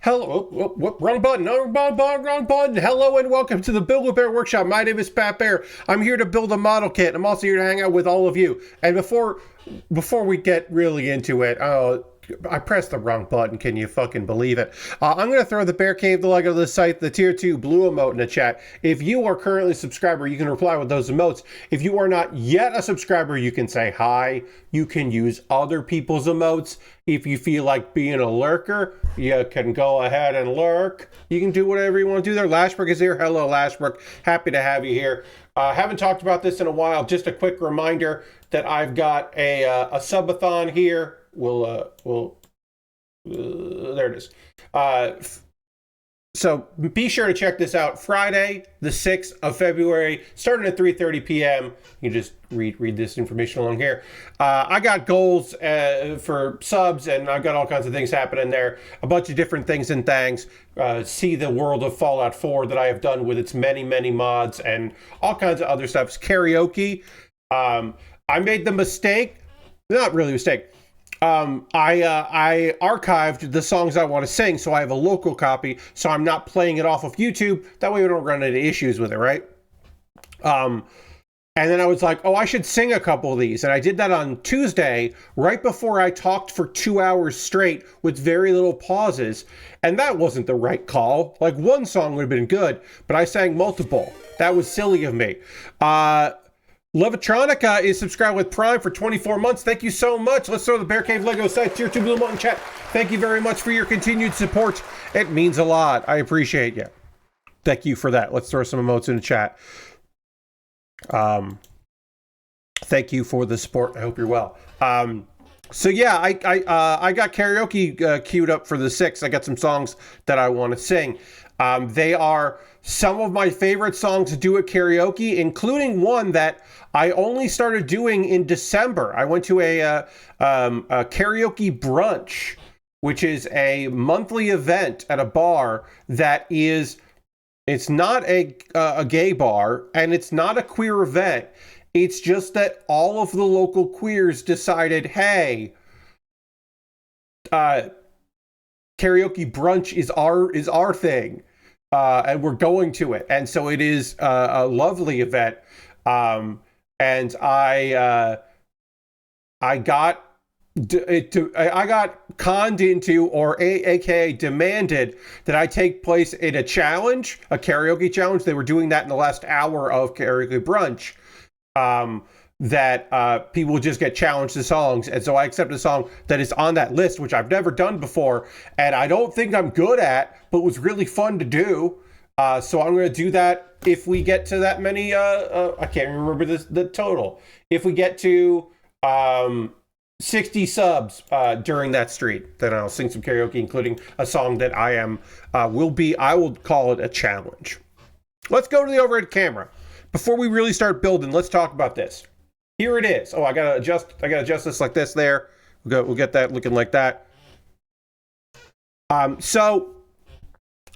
Hello, wrong button, wrong button. Hello and welcome to the Build with Baer Workshop. My name is Pat Baer. I'm here to build a model kit. I'm also here to hang out with all of you. And before we get really into it, I pressed the wrong button. Can you fucking believe it? I'm going to throw the Bear Cave, the Lego of the site, the tier 2 blue emote in the chat. If you are currently a subscriber, you can reply with those emotes. If you are not yet a subscriber, you can say hi. You can use other people's emotes. If you feel like being a lurker, you can go ahead and lurk. You can do whatever you want to do there. Lashbrook is here. Hello, Lashbrook. Happy to have you here. Haven't talked about this in a while. Just a quick reminder that I've got a subathon here. There it is. So be sure to check this out. Friday, the 6th of February, starting at 3:30 p.m. You just read this information along here. I got goals for subs, and I've got all kinds of things happening there. A bunch of different things and things. See the world of Fallout 4 that I have done with its many, many mods and all kinds of other stuff. It's karaoke. I made the mistake. Not really a mistake. I archived the songs I want to sing, so I have a local copy, so I'm not playing it off of YouTube. That way we don't run into issues with it, right? And then I was like, oh, I should sing a couple of these. And I did that on Tuesday, right before I talked for 2 hours straight with very little pauses. And that wasn't the right call. Like, one song would have been good, but I sang multiple. That was silly of me. Levitronica is subscribed with Prime for 24 months. Thank you so much. Let's throw the Bear Cave Lego site tier 2 blue emote in chat. Thank you very much for your continued support. It means a lot. I appreciate you. Thank you for that. Let's throw some emotes in the chat. Thank you for the support. I hope you're well. So yeah, I got karaoke queued up for the 6th. I got some songs that I want to sing. They are some of my favorite songs to do at karaoke, including one that I only started doing in December. I went to a karaoke brunch, which is a monthly event at a bar that is, it's not a gay bar and it's not a queer event. It's just that all of the local queers decided, hey, karaoke brunch is our thing. And we're going to it. And so it is a lovely event. And I got conned into, or aka demanded, that I take place in a challenge, a karaoke challenge. They were doing that in the last hour of karaoke brunch. That people just get challenged to songs. And so I accepted a song that is on that list, which I've never done before, and I don't think I'm good at, but was really fun to do. So I'm going to do that if we get to that many, I can't remember the total. If we get to 60 subs during that streak, then I'll sing some karaoke, including a song that I will call it a challenge. Let's go to the overhead camera. Before we really start building, let's talk about this. Here it is. Oh, I gotta adjust this like this there. We'll get that looking like that. So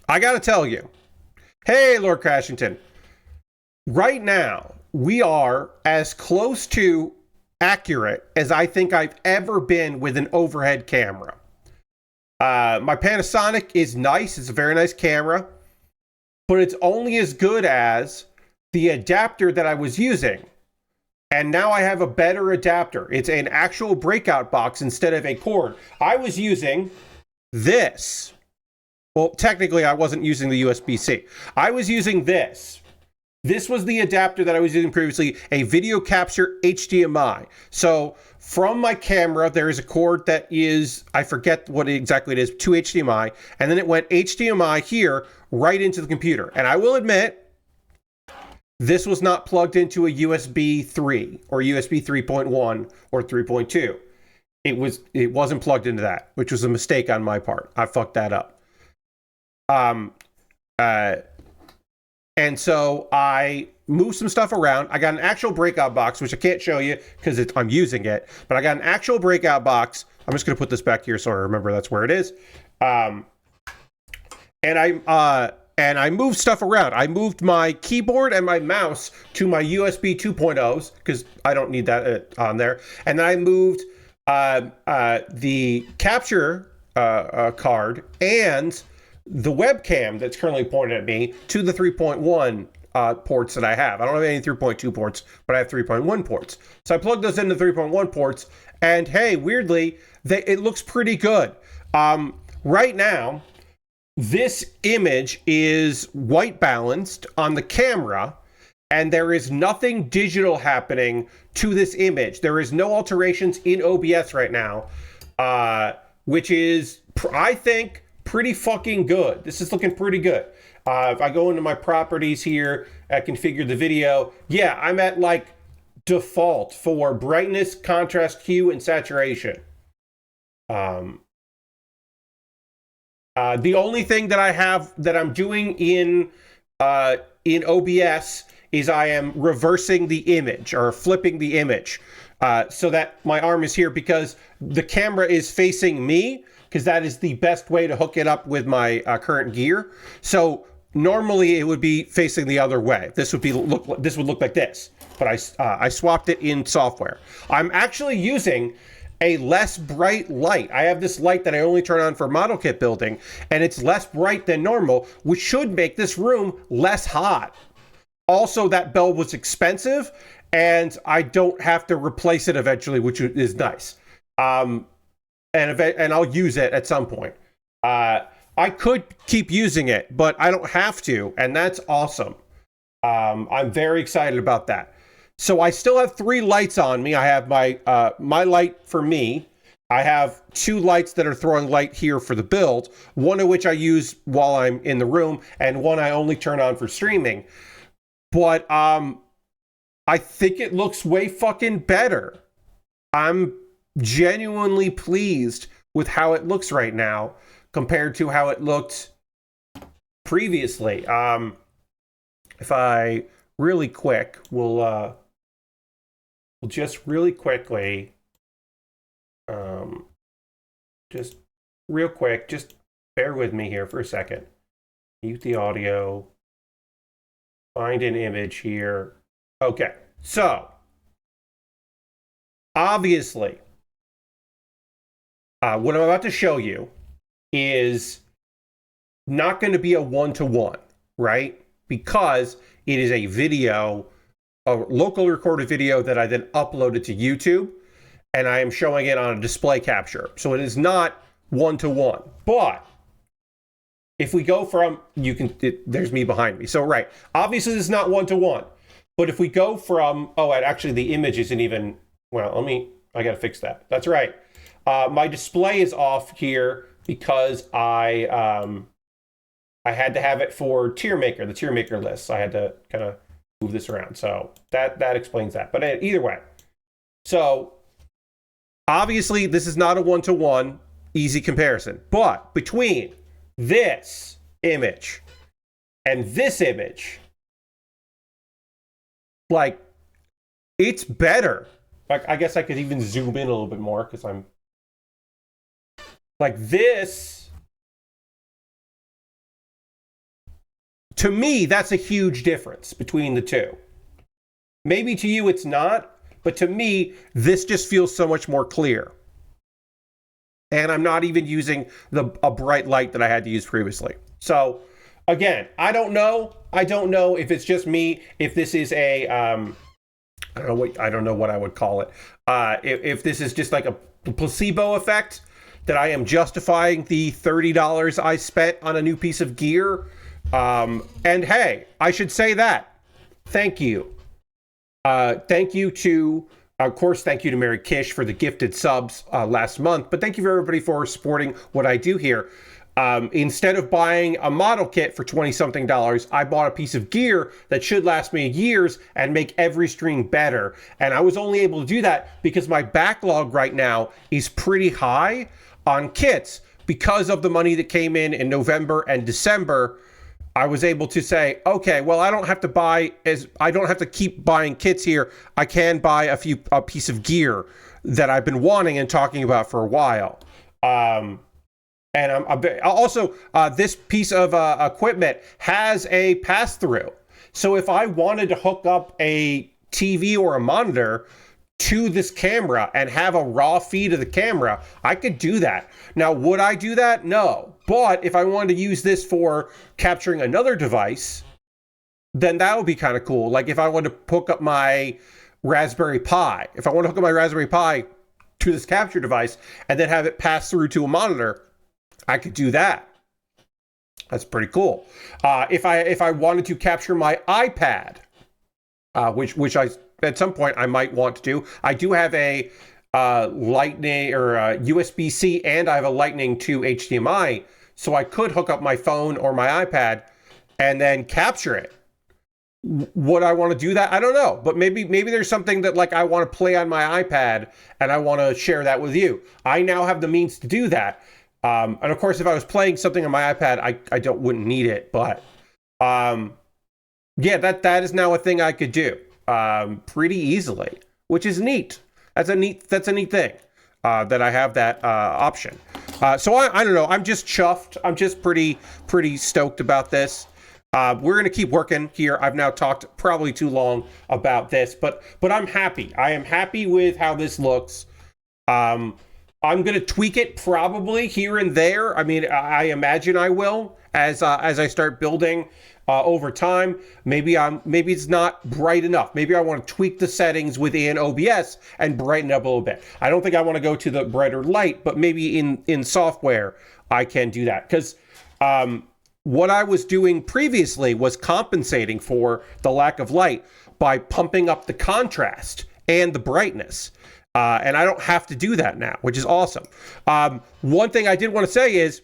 I gotta tell you, hey, Lord Crashington, right now we are as close to accurate as I think I've ever been with an overhead camera. My Panasonic is nice. It's a very nice camera, but it's only as good as the adapter that I was using. And now I have a better adapter. It's an actual breakout box instead of a cord. I was using this. Well, technically I wasn't using the USB-C. I was using this. This was the adapter that I was using previously, a video capture HDMI. So from my camera, there is a cord that is, I forget what exactly it is, to HDMI. And then it went HDMI here right into the computer. And I will admit, this was not plugged into a USB 3 or USB 3.1 or 3.2. It wasn't plugged into that, which was a mistake on my part. I fucked that up. And so I moved some stuff around. I got an actual breakout box, which I can't show you because I'm using it, but I got an actual breakout box. I'm just going to put this back here so I remember that's where it is. And I moved stuff around. I moved my keyboard and my mouse to my USB 2.0s because I don't need that on there. And then I moved the capture card and the webcam that's currently pointed at me to the 3.1 ports that I have. I don't have any 3.2 ports, but I have 3.1 ports. So I plugged those into 3.1 ports, and hey, weirdly, it looks pretty good. Right now, this image is white balanced on the camera, and there is nothing digital happening to this image. There is no alterations in OBS right now, which is, I think, pretty fucking good. This is looking pretty good. If I go into my properties here, I configure the video. Yeah, I'm at like default for brightness, contrast, hue, and saturation. The only thing that I have that I'm doing in OBS is I am reversing the image or flipping the image so that my arm is here because the camera is facing me, because that is the best way to hook it up with my current gear. So normally it would be facing the other way. This would look like this, but I swapped it in software. I'm actually using a less bright light. I have this light that I only turn on for model kit building, and it's less bright than normal, which should make this room less hot. Also, that bulb was expensive, and I don't have to replace it eventually, which is nice. And I'll use it at some point. I could keep using it, but I don't have to, and that's awesome. I'm very excited about that. So I still have 3 lights on me. I have my light for me. I have 2 lights that are throwing light here for the build, one of which I use while I'm in the room, and one I only turn on for streaming. But I think it looks way fucking better. I'm genuinely pleased with how it looks right now compared to how it looked previously. If I really quick, we'll just really quickly, just real quick, just bear with me here for a second. Mute the audio. Find an image here. Okay, so obviously, what I'm about to show you is not going to be a one-to-one, right? Because it is a video, a local recorded video that I then uploaded to YouTube, and I am showing it on a display capture. So it is not one-to-one. But if we go from, there's me behind me. So, right, obviously this is not one-to-one. But if we go from, actually the image isn't even, well, I got to fix that. That's right. My display is off here because I had to have it for tier maker, the tier maker list. So I had to kind of move this around. So that explains that. But either way, so obviously this is not a one-to-one easy comparison. But between this image and this image, like, it's better. Like, I guess I could even zoom in a little bit more because I'm like this. To me, that's a huge difference between the two. Maybe to you it's not, but to me, this just feels so much more clear. And I'm not even using a bright light that I had to use previously. So, again, I don't know. I don't know if it's just me, if this is a, I don't know what I would call it. If this is just like a placebo effect, that I am justifying the $30 I spent on a new piece of gear. And hey, I should say that. Thank you. Thank you to, of course, thank you to Mary Kish for the gifted subs last month. But thank you for everybody for supporting what I do here. Instead of buying a model kit for $20-something, I bought a piece of gear that should last me years and make every stream better. And I was only able to do that because my backlog right now is pretty high on kits. Because of the money that came in November and December, I was able to say, okay, well, I don't have to keep buying kits here. I can buy a piece of gear that I've been wanting and talking about for a while. And this piece of equipment has a pass-through. So if I wanted to hook up a TV or a monitor to this camera and have a raw feed of the camera, I could do that. Now, would I do that? No. But if I wanted to use this for capturing another device, then that would be kind of cool. Like if I wanted to hook up my Raspberry Pi, if I want to hook up my Raspberry Pi to this capture device and then have it pass through to a monitor, I could do that. That's pretty cool. If I wanted to capture my iPad, which I at some point I might want to do. I do have a Lightning or USB-C, and I have a Lightning to HDMI, so I could hook up my phone or my iPad and then capture it. Would I want to do that? I don't know, but maybe there's something that like I want to play on my iPad and I want to share that with you. I now have the means to do that. And of course, if I was playing something on my iPad, I wouldn't need it. But yeah, that is now a thing I could do pretty easily, which is neat. That's a neat thing that I have that option. So I don't know. I'm just chuffed. I'm just pretty stoked about this. We're going to keep working here. I've now talked probably too long about this, but I'm happy. I am happy with how this looks. I'm going to tweak it probably here and there. I mean, I imagine I will as I start building over time. Maybe it's not bright enough. Maybe I want to tweak the settings within OBS and brighten it up a little bit. I don't think I want to go to the brighter light, but maybe in software I can do that, because what I was doing previously was compensating for the lack of light by pumping up the contrast and the brightness. And I don't have to do that now, which is awesome. One thing I did want to say is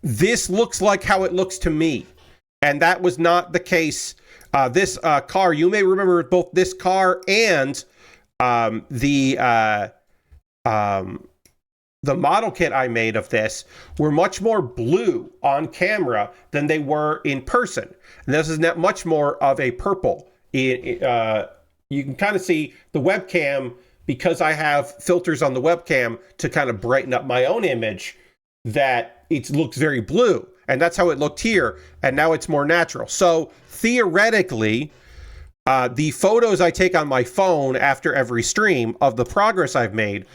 this looks like how it looks to me. And that was not the case. This car, you may remember both this car and the model kit I made of this were much more blue on camera than they were in person. And this is not much more of a purple. You can kind of see the webcam, because I have filters on the webcam to kind of brighten up my own image, that it looks very blue. And that's how it looked here. And now it's more natural. So theoretically, the photos I take on my phone after every stream of the progress I've made,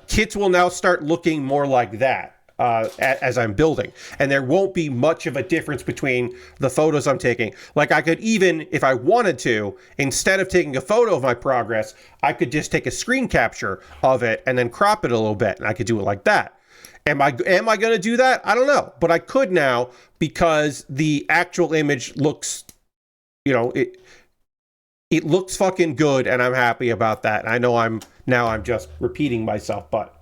kits will now start looking more like that as I'm building. And there won't be much of a difference between the photos I'm taking. Like I could even, if I wanted to, instead of taking a photo of my progress, I could just take a screen capture of it and then crop it a little bit. And I could do it like that. Am I going to do that? I don't know. But I could now, because the actual image looks, it looks fucking good, and I'm happy about that. I know I'm just repeating myself, but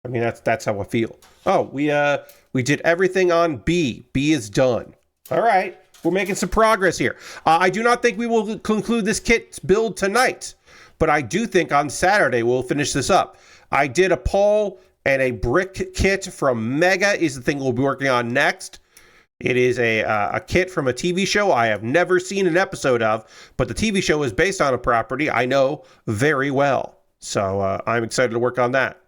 I mean that's how I feel. Oh, we did everything on B. B is done. All right, we're making some progress here. I do not think we will conclude this kit build tonight, but I do think on Saturday we'll finish this up. I did a poll, and a brick kit from Mega is the thing we'll be working on next. It is a kit from a TV show I have never seen an episode of, but the TV show is based on a property I know very well. So I'm excited to work on that.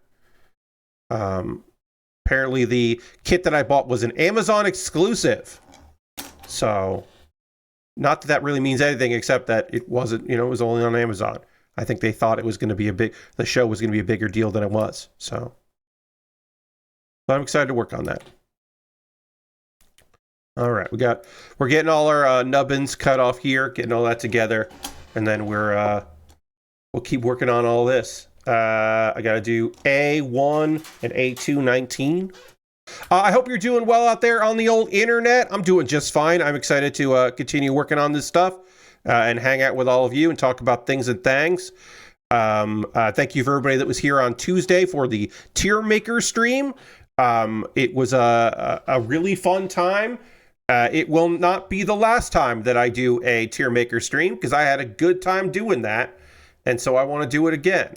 Apparently the kit that I bought was an Amazon exclusive. So not that really means anything, except that it wasn't, it was only on Amazon. I think they thought it was going to be the show was going to be a bigger deal than it was. So but I'm excited to work on that. All right, we're getting all our nubbins cut off here, getting all that together, and then we'll keep working on all this. I got to do A1 and A2 19. I hope you're doing well out there on the old internet. I'm doing just fine. I'm excited to continue working on this stuff and hang out with all of you and talk about things and things. Thank you for everybody that was here on Tuesday for the Tier Maker stream. It was a really fun time. It will not be the last time that I do a Tier Maker stream, because I had a good time doing that, and so I want to do it again.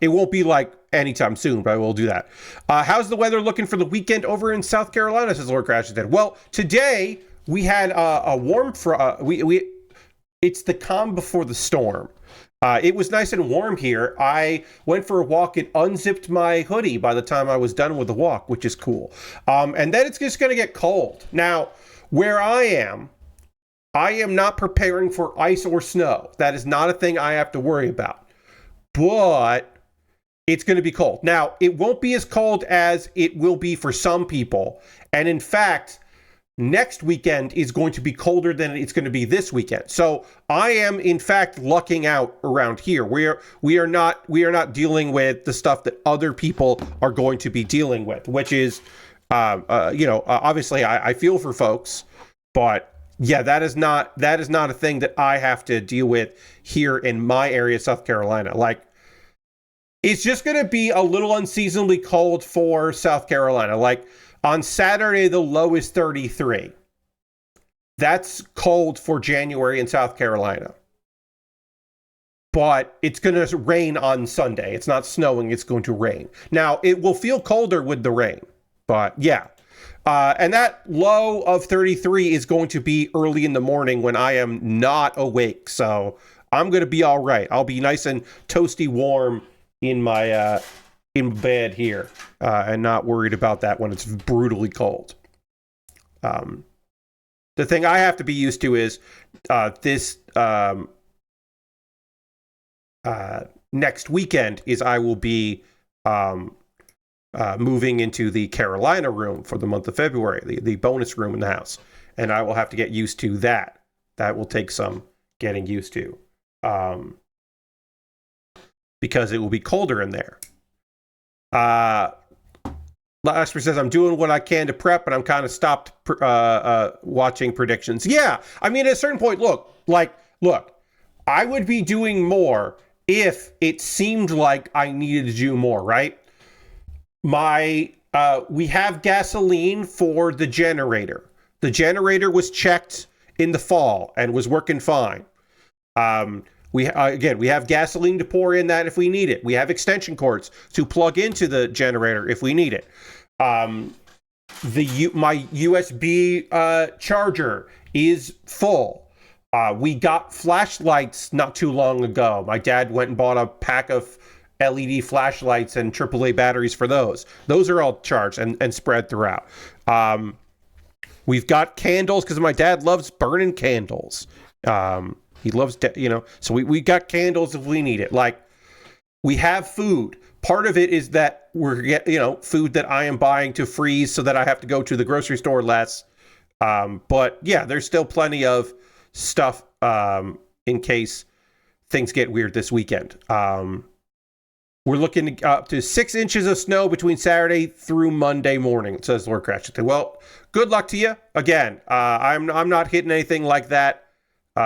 It won't be like anytime soon, but I will do that. How's the weather looking for the weekend over in South Carolina, says Lord Crashington? Well, today we had a warm it's the calm before the storm. It was nice and warm here. I went for a walk and unzipped my hoodie by the time I was done with the walk, which is cool. And then it's just going to get cold. Now, where I am not preparing for ice or snow. That is not a thing I have to worry about. But it's going to be cold. Now, it won't be as cold as it will be for some people. And in fact, next weekend is going to be colder than it's going to be this weekend. So I am, in fact, lucking out around here. We are not dealing with the stuff that other people are going to be dealing with, which is, obviously I feel for folks, but yeah, that is not a thing that I have to deal with here in my area, South Carolina. Like, it's just going to be a little unseasonably cold for South Carolina. Like, on Saturday, the low is 33. That's cold for January in South Carolina. But it's going to rain on Sunday. It's not snowing. It's going to rain. Now, it will feel colder with the rain. But, yeah. And that low of 33 is going to be early in the morning when I am not awake. So I'm going to be all right. I'll be nice and toasty warm in my in bed here, and not worried about that when it's brutally cold. The thing I have to be used to is this next weekend is I will be moving into the Carolina room for the month of February, the bonus room in the house, and I will have to get used to that. That will take some getting used to, because it will be colder in there. Lasper says, I'm doing what I can to prep, but I'm kind of stopped watching predictions. Yeah, I mean, at a certain point, look, I would be doing more if it seemed like I needed to do more, right? We have gasoline for the generator. The generator was checked in the fall and was working fine. We have gasoline to pour in that if we need it. We have extension cords to plug into the generator if we need it. My USB charger is full. We got flashlights not too long ago. My dad went and bought a pack of LED flashlights and AAA batteries for those. Those are all charged and spread throughout. We've got candles because my dad loves burning candles. He loves, so we got candles if we need it. Like, we have food. Part of it is that we're getting, food that I am buying to freeze so that I have to go to the grocery store less. But yeah, there's still plenty of stuff in case things get weird this weekend. We're looking up to 6 inches of snow between Saturday through Monday morning, says Lord Cratchit. Well, good luck to you. Again, I'm not hitting anything like that.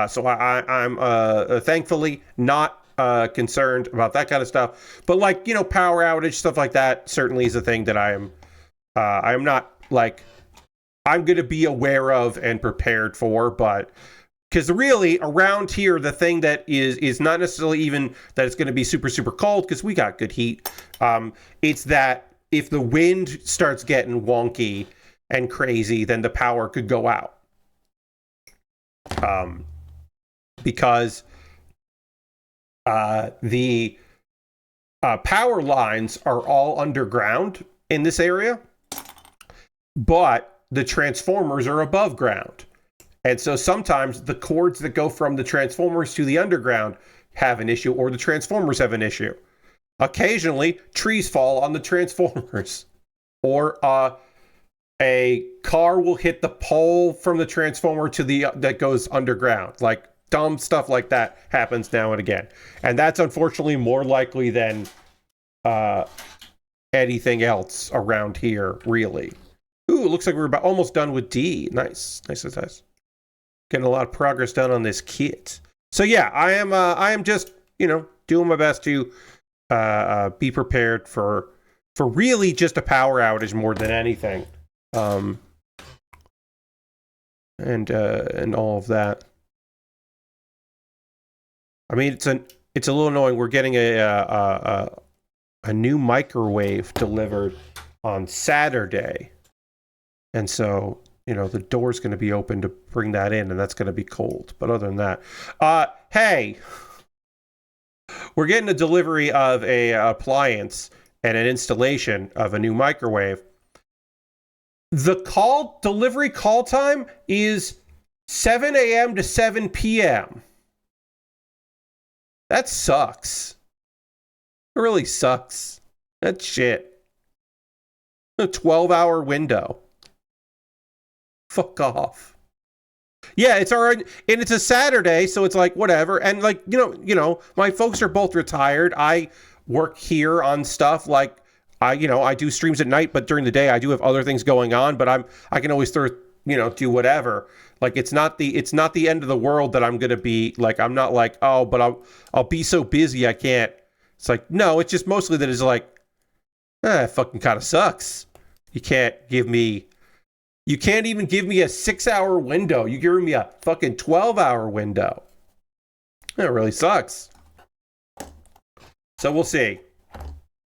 So I'm thankfully not concerned about that kind of stuff. But power outage, stuff like that certainly is a thing that I am not I'm going to be aware of and prepared for. But because really around here, the thing that is not necessarily even that it's going to be super, super cold because we got good heat. It's that if the wind starts getting wonky and crazy, then the power could go out. Because the power lines are all underground in this area, but the transformers are above ground. And so sometimes the cords that go from the transformers to the underground have an issue, or the transformers have an issue. Occasionally, trees fall on the transformers, or a car will hit the pole from the transformer to that goes underground. Like, dumb stuff like that happens now and again. And that's unfortunately more likely than anything else around here, really. Ooh, it looks like we're about almost done with D. Nice. Getting a lot of progress done on this kit. So yeah, I am just, doing my best to be prepared for really just a power outage more than anything. And all of that. I mean, it's a little annoying. We're getting a new microwave delivered on Saturday, and so the door's going to be open to bring that in, and that's going to be cold. But other than that, hey, we're getting a delivery of a appliance and an installation of a new microwave. The delivery call time is 7 a.m. to 7 p.m. That sucks. It really sucks. That's shit. A 12-hour window. Fuck off. Yeah, it's all right, and it's a Saturday, so it's like whatever. And like my folks are both retired. I work here on stuff like I do streams at night, but during the day I do have other things going on. But I can always do whatever. Like it's not the end of the world that I'm gonna be like. I'm not like, oh, but I'll be so busy I can't. It's like, no, it's just mostly that it's like, it fucking kind of sucks. You can't even give me a 6-hour window. You're giving me a fucking 12-hour window. That really sucks. So we'll see.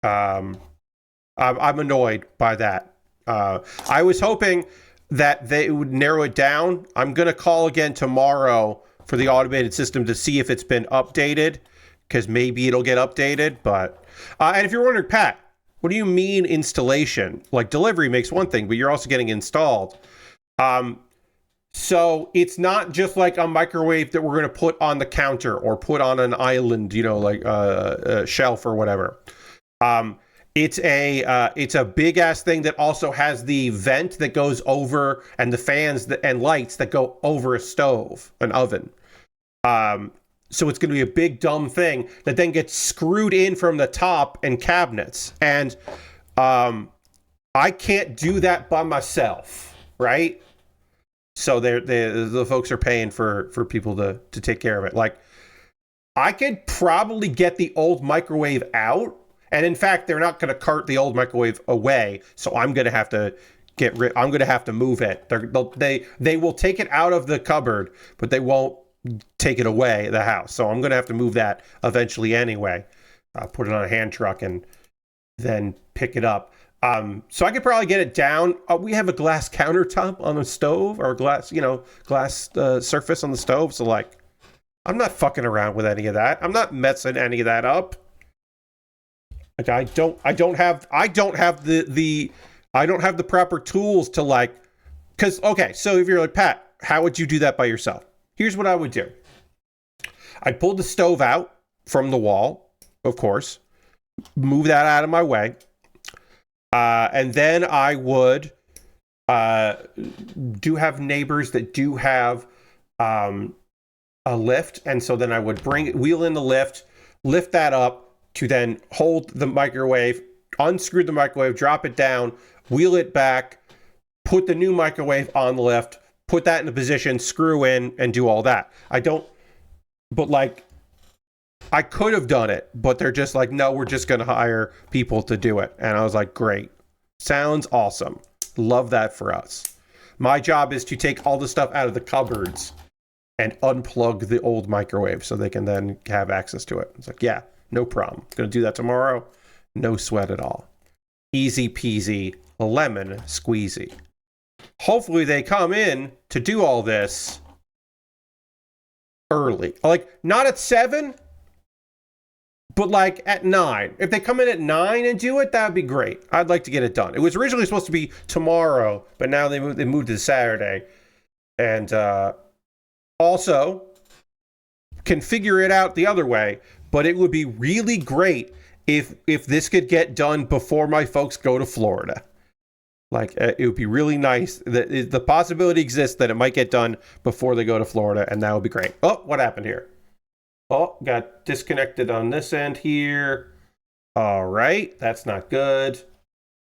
I'm annoyed by that. I was hoping that they would narrow it down. I'm going to call again tomorrow for the automated system to see if it's been updated, because maybe it'll get updated. But and if you're wondering, Pat, what do you mean installation? Like delivery makes one thing, but you're also getting installed. So it's not just like a microwave that we're going to put on the counter or put on an island, like a shelf or whatever. It's a big ass thing that also has the vent that goes over and the fans and lights that go over a stove, an oven. So it's going to be a big dumb thing that then gets screwed in from the top and cabinets. And I can't do that by myself, right? So the folks are paying for people to take care of it. Like, I could probably get the old microwave out. And in fact, they're not going to cart the old microwave away. So I'm going to have to I'm going to have to move it. They will take it out of the cupboard, but they won't take it away the house. So I'm going to have to move that eventually anyway. Put it on a hand truck and then pick it up. So I could probably get it down. We have a glass countertop on the stove, or glass surface on the stove. So like, I'm not fucking around with any of that. I'm not messing any of that up. Like I don't have the proper tools to like, because okay, so if you're like, Pat, how would you do that by yourself? Here's what I would do. I'd pull the stove out from the wall, of course, move that out of my way. And then I would do have neighbors that do have a lift. And so then I would wheel in the lift that up to then hold the microwave, unscrew the microwave, drop it down, wheel it back, put the new microwave on the lift, put that in a position, screw in, and do all that. But like, I could have done it, but they're just like, no, we're just going to hire people to do it. And I was like, great. Sounds awesome. Love that for us. My job is to take all the stuff out of the cupboards and unplug the old microwave so they can then have access to it. It's like, yeah, no problem. Going to do that tomorrow. No sweat at all. Easy peasy, lemon squeezy. Hopefully they come in to do all this early. Like, not at 7, but like at 9. If they come in at 9 and do it, that would be great. I'd like to get it done. It was originally supposed to be tomorrow, but now they moved to Saturday. And also can figure it out the other way, but it would be really great if this could get done before my folks go to Florida. Like, it would be really nice. The possibility exists that it might get done before they go to Florida, and that would be great. Oh, what happened here? Oh, got disconnected on this end here. All right, that's not good.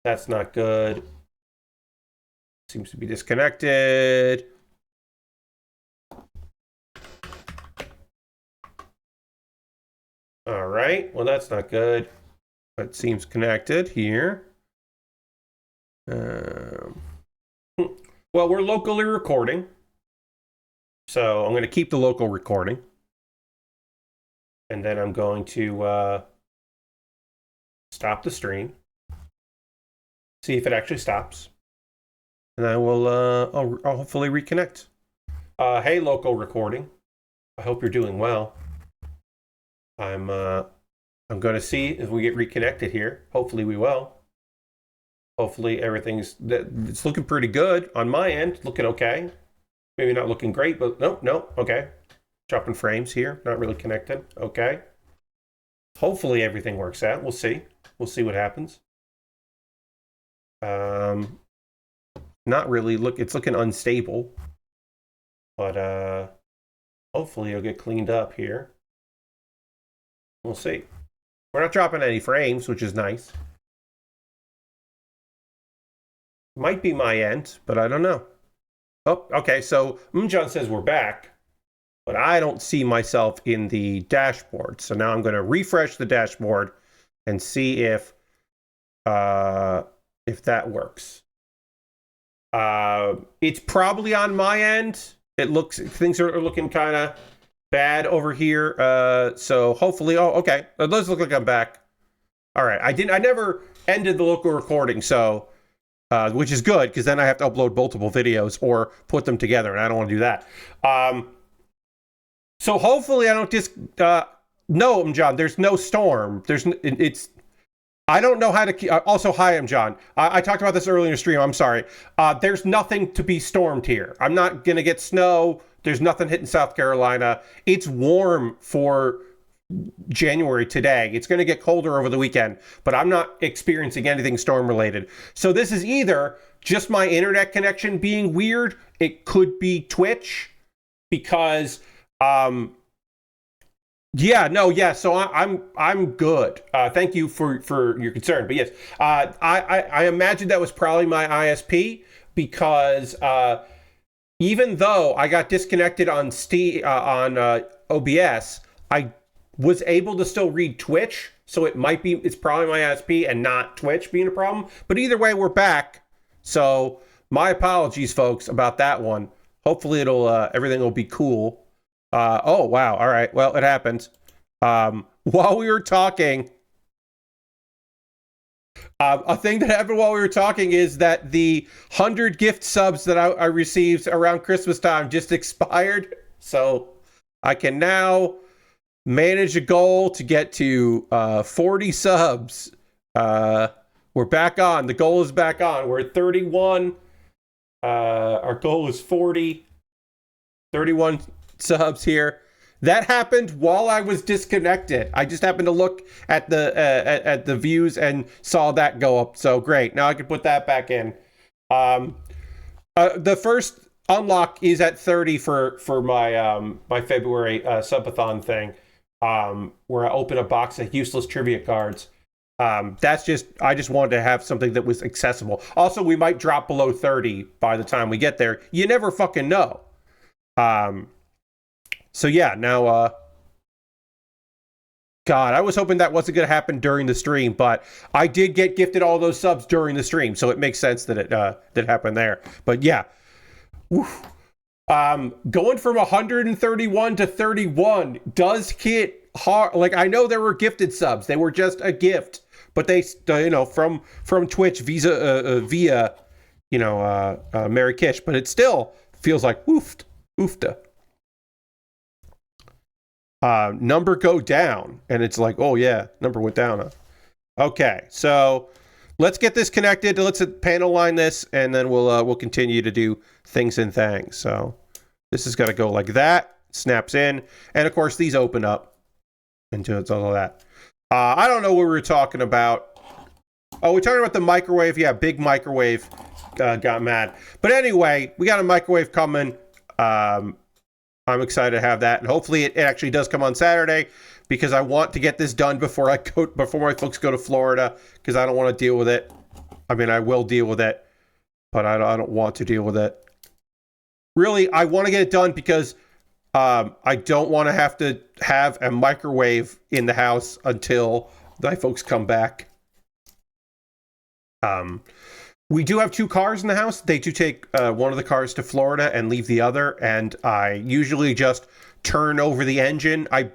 That's not good. Seems to be disconnected. All right, well, that's not good. It seems connected here. Well, we're locally recording, so I'm going to keep the local recording, and then I'm going to stop the stream, see if it actually stops, and I will I'll hopefully reconnect. Hey, local recording, I hope you're doing well. I'm going to see if we get reconnected here. Hopefully we will. Hopefully it's looking pretty good on my end. Looking okay. Maybe not looking great, but no, okay. Dropping frames here. Not really connected. Okay. Hopefully everything works out. We'll see. We'll see what happens. Not really. Look, it's looking unstable. But hopefully it'll get cleaned up here. We'll see. We're not dropping any frames, which is nice. Might be my end, but I don't know. Oh, okay, so Mjohn says we're back, but I don't see myself in the dashboard. So now I'm going to refresh the dashboard and see if that works. It's probably on my end. Things are looking kind of bad over here. So hopefully, oh, okay. It does look like I'm back. All right, I never ended the local recording, so which is good because then I have to upload multiple videos or put them together, and I don't want to do that. So hopefully I don't no, Mjohn, there's no storm. I don't know how to also, hi, I'm John. I talked about this earlier in the stream. I'm sorry. There's nothing to be stormed here. I'm not going to get snow. There's nothing hitting South Carolina. It's warm for January today. It's going to get colder over the weekend, but I'm not experiencing anything storm related. So this is either just my internet connection being weird. It could be Twitch because, so I'm good. Thank you for your concern. But yes, I imagine that was probably my ISP because even though I got disconnected on OBS, I was able to still read Twitch. So it's probably my ISP and not Twitch being a problem. But either way, we're back. So my apologies, folks, about that one. Hopefully everything will be cool. Oh, wow. All right. Well, it happened. While we were talking, a thing that happened while we were talking is that the 100 gift subs that I received around Christmas time just expired. So I can now manage a goal to get to 40 subs. We're back on. The goal is back on. We're at 31. Our goal is 40. 31 subs here. That happened while I was disconnected. I just happened to look at the views and saw that go up. So great. Now I can put that back in. The first unlock is at 30 for my my February subathon thing, where I open a box of useless trivia cards. I just wanted to have something that was accessible. Also, we might drop below 30 by the time we get there. You never fucking know. So yeah, now, God, I was hoping that wasn't going to happen during the stream, but I did get gifted all those subs during the stream, so it makes sense that it happened there. But yeah, going from 131 to 31 does hit hard. Like, I know there were gifted subs; they were just a gift, but they, from Twitch via Mary Kish, but it still feels like oofta. Number go down, and it's like, oh yeah, number went down. Okay, so let's get this connected. Let's panel line this, and then we'll continue to do things and things. So this is gonna go like that. Snaps in, and of course these open up into all of that. I don't know what we were talking about. Oh, we're talking about the microwave. Yeah, big microwave got mad. But anyway, we got a microwave coming. I'm excited to have that, and hopefully it actually does come on Saturday because I want to get this done before my folks go to Florida, because I don't want to deal with it. I mean, I will deal with it, but I don't want to deal with it. Really, I want to get it done because I don't want to have a microwave in the house until my folks come back. We do have 2 cars in the house. They do take one of the cars to Florida and leave the other, and I usually just turn over the engine. I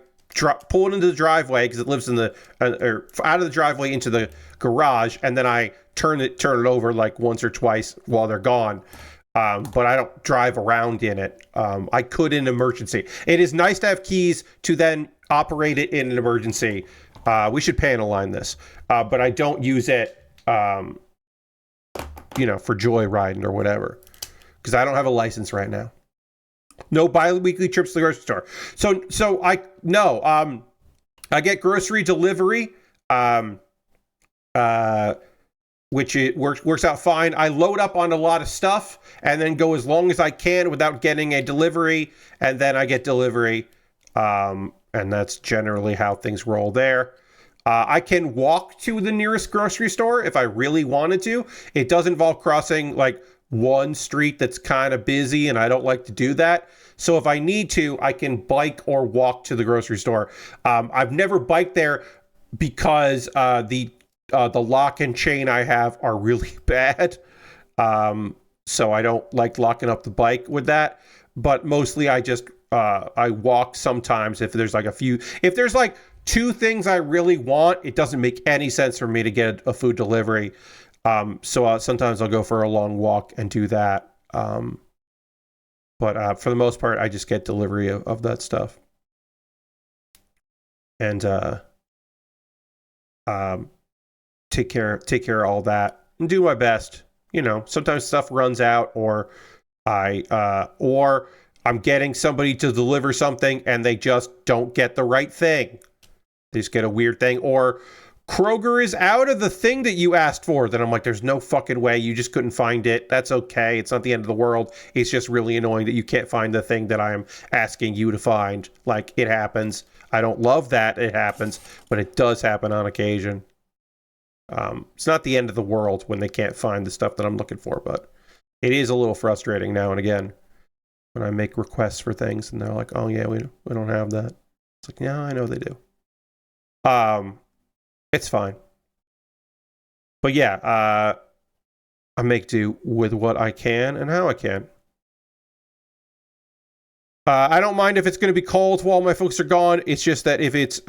pull it into the driveway because it lives in the or out of the driveway into the garage, and then I turn it over like once or twice while they're gone. But I don't drive around in it. I could in an emergency. It is nice to have keys to then operate it in an emergency. We should panel line this, but I don't use it. For joyriding or whatever, because I don't have a license right now. No bi-weekly trips to the grocery store. So I get grocery delivery, um, which it works out fine. I load up on a lot of stuff and then go as long as I can without getting a delivery, and then I get delivery. And that's generally how things roll there. I can walk to the nearest grocery store if I really wanted to. It does involve crossing like one street that's kind of busy, and I don't like to do that. So if I need to, I can bike or walk to the grocery store. I've never biked there because the lock and chain I have are really bad. So I don't like locking up the bike with that. But mostly I just I walk sometimes if there's like if there's like two things I really want, it doesn't make any sense for me to get a food delivery. So sometimes I'll go for a long walk and do that. But for the most part, I just get delivery of that stuff. And take care of all that and do my best. You know, sometimes stuff runs out, or I'm getting somebody to deliver something and they just don't get the right thing. They just get a weird thing, or Kroger is out of the thing that you asked for. Then I'm like, there's no fucking way. You just couldn't find it. That's okay. It's not the end of the world. It's just really annoying that you can't find the thing that I'm asking you to find. Like, it happens. I don't love that it happens, but it does happen on occasion. It's not the end of the world when they can't find the stuff that I'm looking for, but it is a little frustrating now and again when I make requests for things and they're like, oh yeah, we don't have that. It's like, yeah, I know they do. It's fine. But yeah, I make do with what I can and how I can. I don't mind if it's going to be cold while my folks are gone. It's just that if it's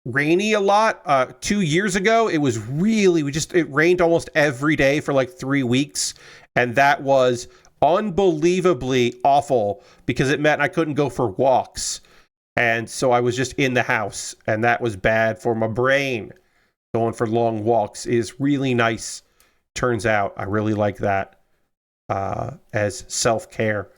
rainy a lot, 2 years ago, it was really, it rained almost every day for like 3 weeks. And that was unbelievably awful because it meant I couldn't go for walks. And so I was just in the house, and that was bad for my brain. Going for long walks is really nice. Turns out I really like that as self-care.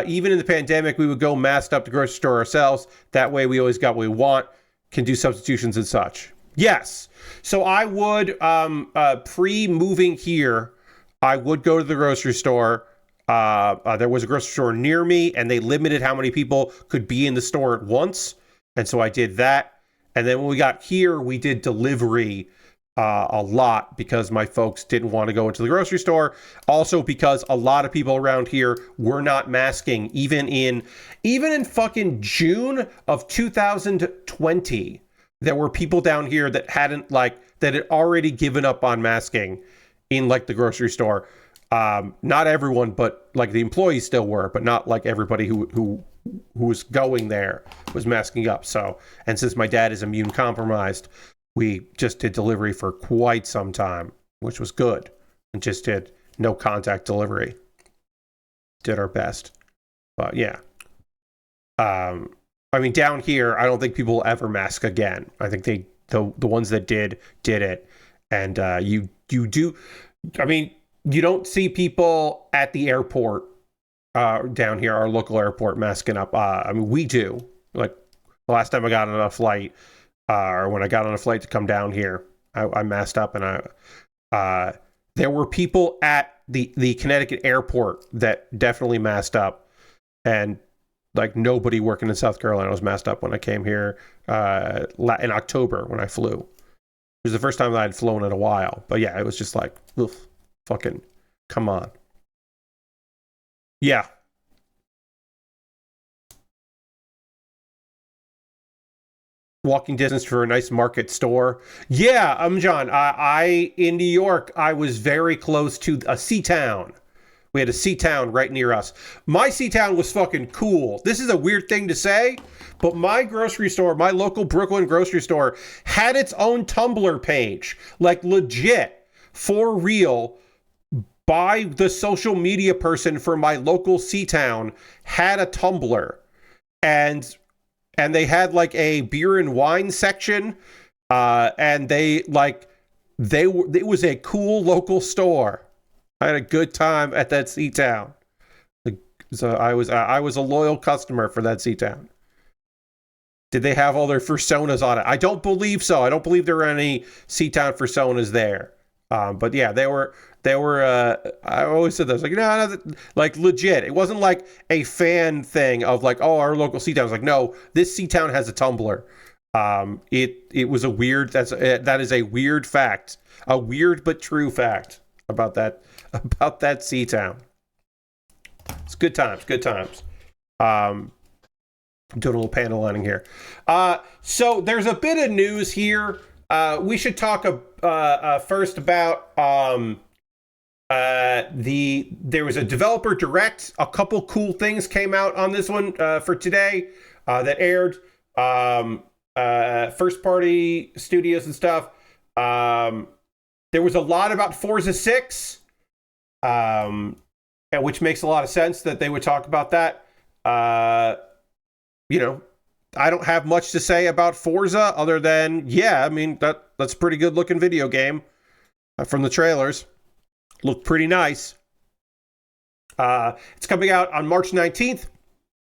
Even in the pandemic, we would go masked up to the grocery store ourselves. That way we always got what we want, can do substitutions and such. Yes. So I would, pre-moving here, I would go to the grocery store. There was a grocery store near me, and they limited how many people could be in the store at once. And so I did that. And then when we got here, we did delivery a lot because my folks didn't want to go into the grocery store. Also because a lot of people around here were not masking, even in fucking June of 2020. There were people down here that had already given up on masking in like the grocery store. Not everyone, but like the employees still were, but not like everybody who was going there was masking up. So, and since my dad is immune compromised, we just did delivery for quite some time, which was good, and just did no contact delivery. Did our best, but yeah. I mean, down here, I don't think people will ever mask again. I think the ones that did it, and you do. I mean, you don't see people at the airport down here, our local airport, masking up. I mean, we do. Like the last time I got on a flight, or when I got on a flight to come down here, I masked up, and there were people at the Connecticut airport that definitely masked up, and like nobody working in South Carolina was masked up when I came here in October when I flew. It was the first time that I'd flown in a while, but yeah, it was just like, oof. Fucking come on. Yeah. Walking distance for a nice market store. Yeah, John, I in New York, I was very close to a C-Town. We had a C-Town right near us. My C-Town was fucking cool. This is a weird thing to say, but my grocery store, my local Brooklyn grocery store, had its own Tumblr page. Like legit, for real. By the social media person for my local C-Town had a Tumblr, and they had a beer and wine section, and it was a cool local store. I had a good time at that C-Town. So I was a loyal customer for that C-Town. Did they have all their personas on it? I don't believe so. I don't believe there were any C-Town personas there. But yeah, they were. I always said this, like, no, like legit. It wasn't like a fan thing of like, oh, our local C-Town. It's like, no, this C-Town has a Tumblr. It was a weird. That is a weird fact, a weird but true fact about that C-Town. It's good times. Good times. I'm doing a little panel lining here. So there's a bit of news here. We should talk first about there was a developer direct. A couple cool things came out on this one for today that aired. First party studios and stuff. There was a lot about Forza 6, which makes a lot of sense that they would talk about that. You know, I don't have much to say about Forza other than, yeah, I mean, that's a pretty good looking video game from the trailers. Looked pretty nice. It's coming out on March 19th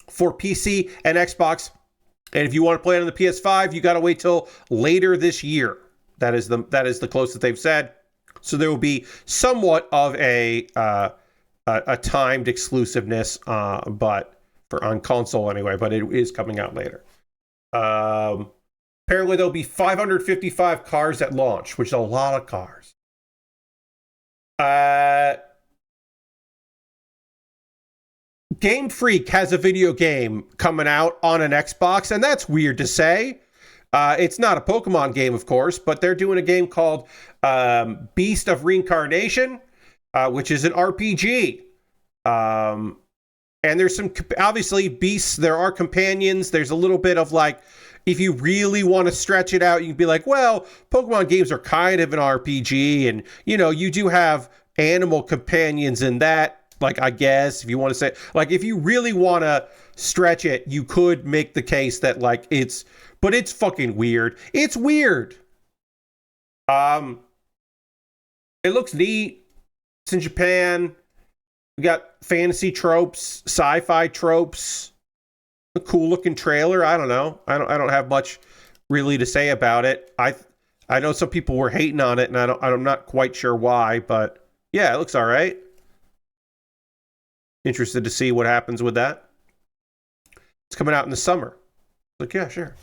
for PC and Xbox. And if you want to play it on the PS5, you got to wait till later this year. That is the closest they've said. So there will be somewhat of a timed exclusiveness, but on console anyway. But it is coming out later. Apparently there'll be 555 cars at launch, which is a lot of cars. Game Freak has a video game coming out on an Xbox, and that's weird to say. It's not a Pokemon game, of course, but they're doing a game called Beast of Reincarnation, which is an RPG. And there's some, obviously, beasts, there are companions. There's a little bit of like, if you really want to stretch it out, you can be like, well, Pokemon games are kind of an RPG, and, you know, you do have animal companions in that. Like, I guess, if you want to say, like, if you really want to stretch it, you could make the case that, like, but it's fucking weird. It's weird. It looks neat. It's in Japan. We got fantasy tropes, sci-fi tropes. A cool looking trailer. I don't know. I don't have much really to say about it. I know some people were hating on it, and I'm not quite sure why, but yeah, it looks all right. Interested to see what happens with that. It's coming out in the summer. Like, yeah, sure.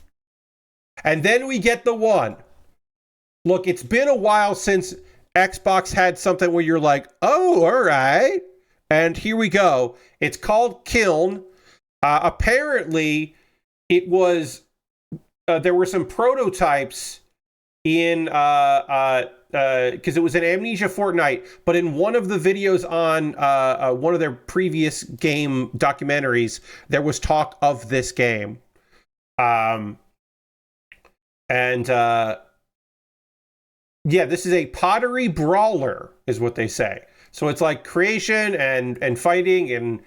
And then we get the one. Look, it's been a while since Xbox had something where you're like, oh, all right. And here we go. It's called Kiln. Apparently, it was, there were some prototypes in, because it was an Amnesia Fortnite, but in one of the videos on one of their previous game documentaries, there was talk of this game. Yeah, this is a pottery brawler, is what they say. So it's like creation and fighting, and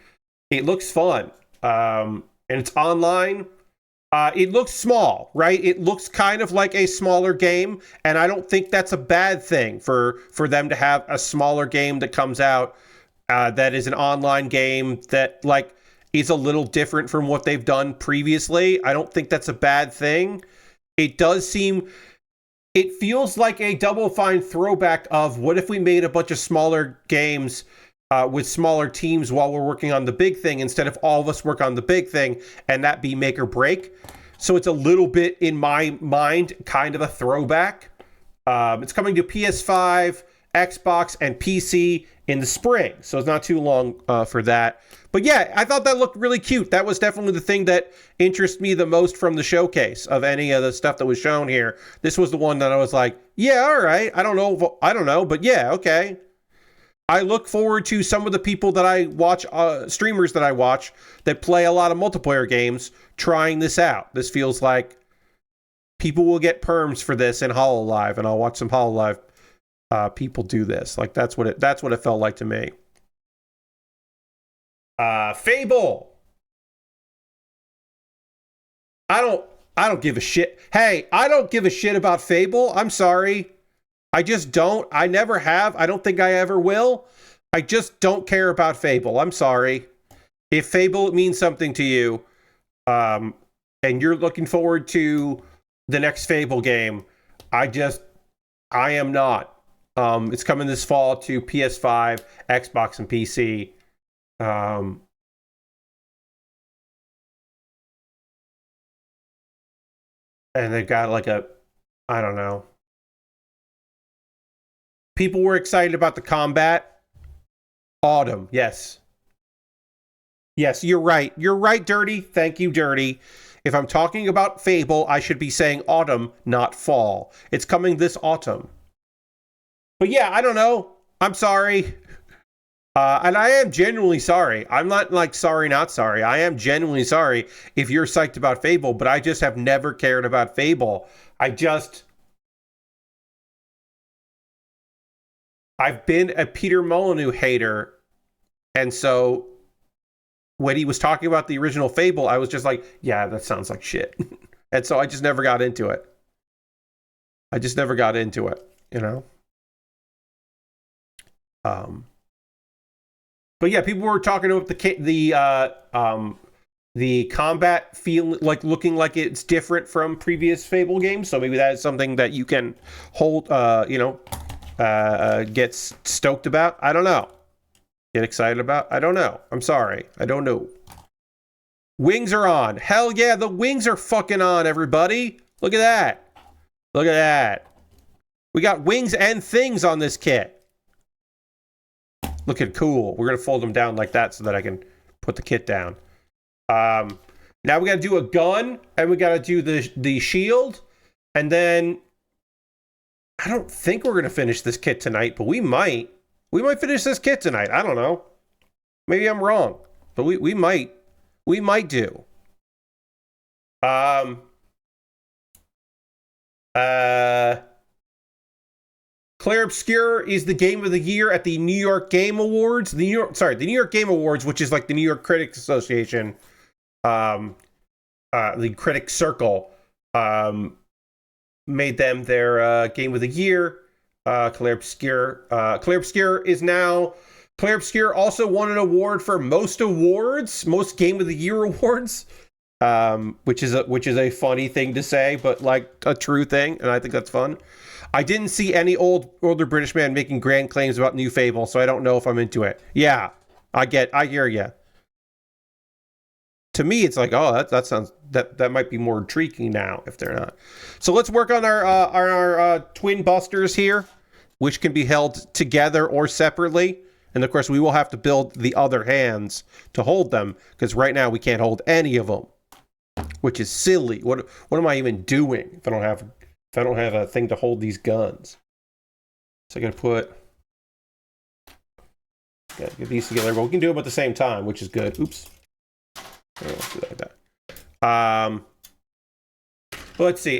it looks fun. And it's online. It looks small, right? It looks kind of like a smaller game, and I don't think that's a bad thing for them to have a smaller game that comes out that is an online game that, like, is a little different from what they've done previously. I don't think that's a bad thing. It feels like a Double Fine throwback of what if we made a bunch of smaller games with smaller teams while we're working on the big thing, instead of all of us work on the big thing and that be make or break. So it's a little bit, in my mind, kind of a throwback. It's coming to PS5, Xbox, and PC in the spring. So it's not too long for that. But yeah, I thought that looked really cute. That was definitely the thing that interested me the most from the showcase of any of the stuff that was shown here. This was the one that I was like, yeah, all right. I don't know, but yeah, okay. I look forward to some of the people that I watch, streamers that I watch, that play a lot of multiplayer games, trying this out. This feels like people will get perms for this in HoloLive, and I'll watch some HoloLive people do this. Like, that's what it felt like to me. Fable. I don't give a shit. Hey, I don't give a shit about Fable. I'm sorry. I just don't. I never have. I don't think I ever will. I just don't care about Fable. I'm sorry. If Fable means something to you, and you're looking forward to the next Fable game, I am not. It's coming this fall to PS5, Xbox, and PC. And they've got like I don't know. People were excited about the combat. Autumn, yes. Yes, you're right. You're right, Dirty. Thank you, Dirty. If I'm talking about Fable, I should be saying autumn, not fall. It's coming this autumn. But yeah, I don't know. I'm sorry. And I am genuinely sorry. I'm not like sorry, not sorry. I am genuinely sorry if you're psyched about Fable, but I just have never cared about Fable. I've been a Peter Molyneux hater. And so when he was talking about the original Fable, I was just like, yeah, that sounds like shit. And so I just never got into it. You know? But yeah, people were talking about the combat looking like it's different from previous Fable games. So maybe that is something that you can hold, get stoked about. I don't know. Get excited about? I don't know. I'm sorry. I don't know. Wings are on. Hell yeah, the wings are fucking on, everybody. Look at that. Look at that. We got wings and things on this kit. Looking cool. We're going to fold them down like that so that I can put the kit down. Now we got to do a gun, and we got to do the shield, and then I don't think we're going to finish this kit tonight, but we might. We might finish this kit tonight. I don't know. Maybe I'm wrong, but we might. We might do. Claire Obscure is the game of the year at the New York Game Awards. The New York Game Awards, which is like the New York Critics Association, the Critics Circle, made them their game of the year. Claire Obscure also won an award for most Game of the Year awards, which is a funny thing to say, but like a true thing, and I think that's fun. I didn't see any older British man making grand claims about new Fable, so I don't know if I'm into it. Yeah, I hear you. To me, it's like, oh, that sounds that might be more intriguing now if they're not. So let's work on our twin busters here, which can be held together or separately. And of course, we will have to build the other hands to hold them, because right now we can't hold any of them, which is silly. What am I even doing if I don't have a thing to hold these guns? So I gotta get these together, but we can do them at the same time, which is good. Oops. I don't do that like that. Let's see.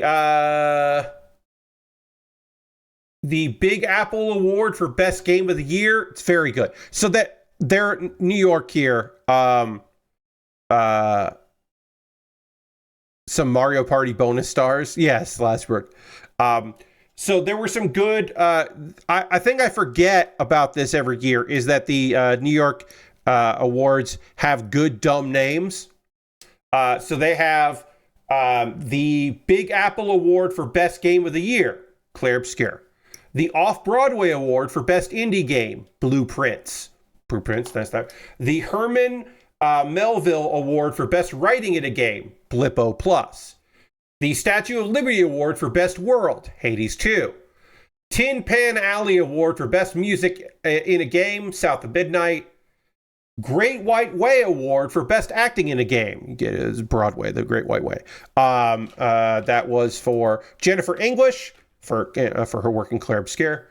The Big Apple Award for Best Game of the Year. It's very good. So that they're New York here. Some Mario Party bonus stars. Yes, Lasbrook. So there were some good. I think I forget about this every year. Is that the New York awards have good dumb names? So they have the Big Apple Award for Best Game of the Year, Claire Obscure. The Off-Broadway Award for Best Indie Game, Blueprints. That's that. The Herman Melville Award for Best Writing in a Game, Blippo Plus. The Statue of Liberty Award for Best World, Hades 2. Tin Pan Alley Award for Best Music in a Game, South of Midnight. Great White Way Award for Best Acting in a Game. You get it as Broadway, the Great White Way. That was for Jennifer English for her work in Claire Obscure.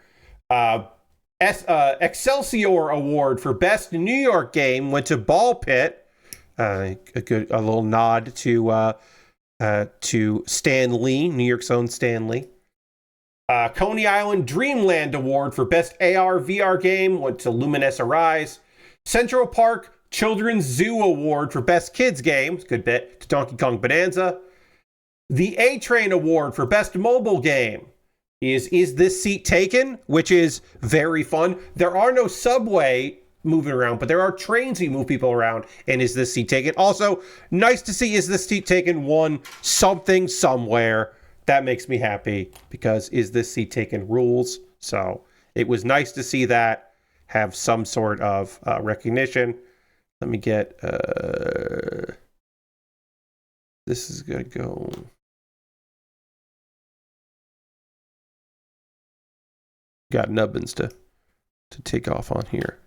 Excelsior Award for Best New York Game went to Ball Pit. A little nod to Stan Lee, New York's own Stan Lee. Coney Island Dreamland Award for Best AR VR Game went to Luminous Arise. Central Park Children's Zoo Award for Best Kids Game, good bit, to Donkey Kong Bonanza. The A-Train Award for Best Mobile Game is This Seat Taken, which is very fun. There are no subway moving around, but there are trains you move people around. And Is This Seat Taken? Also, nice to see Is This Seat Taken won something somewhere. That makes me happy because Is This Seat Taken rules. So it was nice to see that have some sort of recognition. Let me get... this is going to go... Got nubbins to take off on here.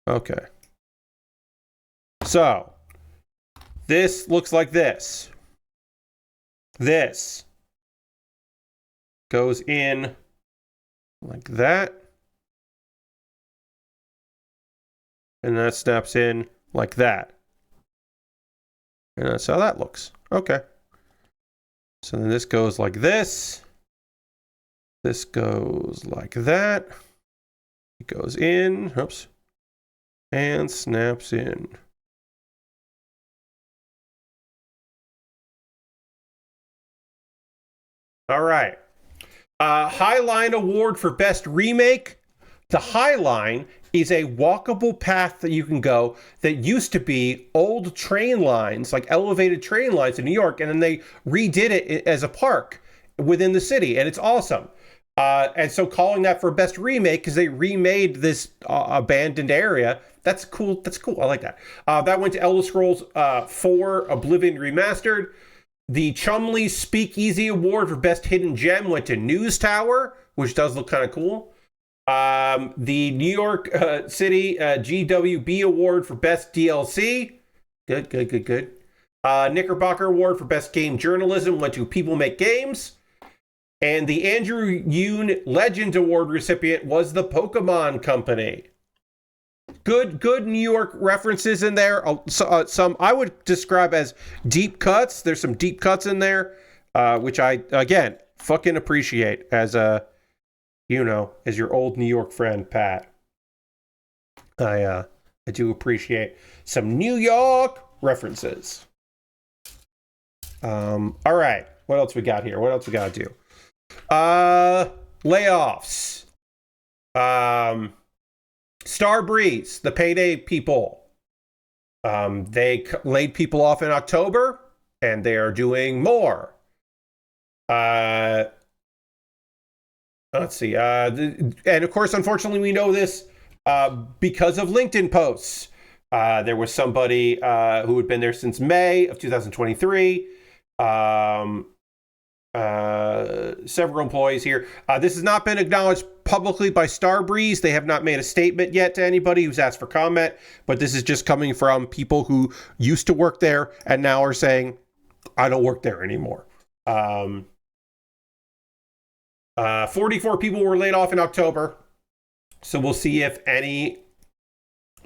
Okay. So, this looks like this. This goes in like that. And that snaps in like that. And that's how that looks. Okay. So then this goes like this. This goes like that. It goes in. Oops. And snaps in. All right. Highline Award for Best Remake. The Highline is a walkable path that you can go that used to be old train lines, like elevated train lines in New York, and then they redid it as a park within the city, and it's awesome. And so calling that for Best Remake, because they remade this abandoned area, that's cool. That's cool. I like that. That went to Elder Scrolls 4 Oblivion Remastered. The Chumley Speakeasy Award for Best Hidden Gem went to News Tower, which does look kind of cool. The New York City GWB Award for Best DLC. Good. Knickerbocker Award for Best Game Journalism went to People Make Games. And the Andrew Yoon Legend Award recipient was the Pokemon Company. Good New York references in there. Some I would describe as deep cuts. There's some deep cuts in there, which I, again, fucking appreciate as a, as your old New York friend, Pat. I do appreciate some New York references. All right. What else we got here? What else we got to do? Layoffs. Starbreeze, the Payday people. They laid people off in October, and they are doing more. Let's see. And of course, unfortunately, we know this because of LinkedIn posts. There was somebody who had been there since May of 2023. Several employees here. This has not been acknowledged publicly by Starbreeze. They have not made a statement yet to anybody who's asked for comment, but this is just coming from people who used to work there and now are saying, I don't work there anymore. 44 people were laid off in October, so we'll see if any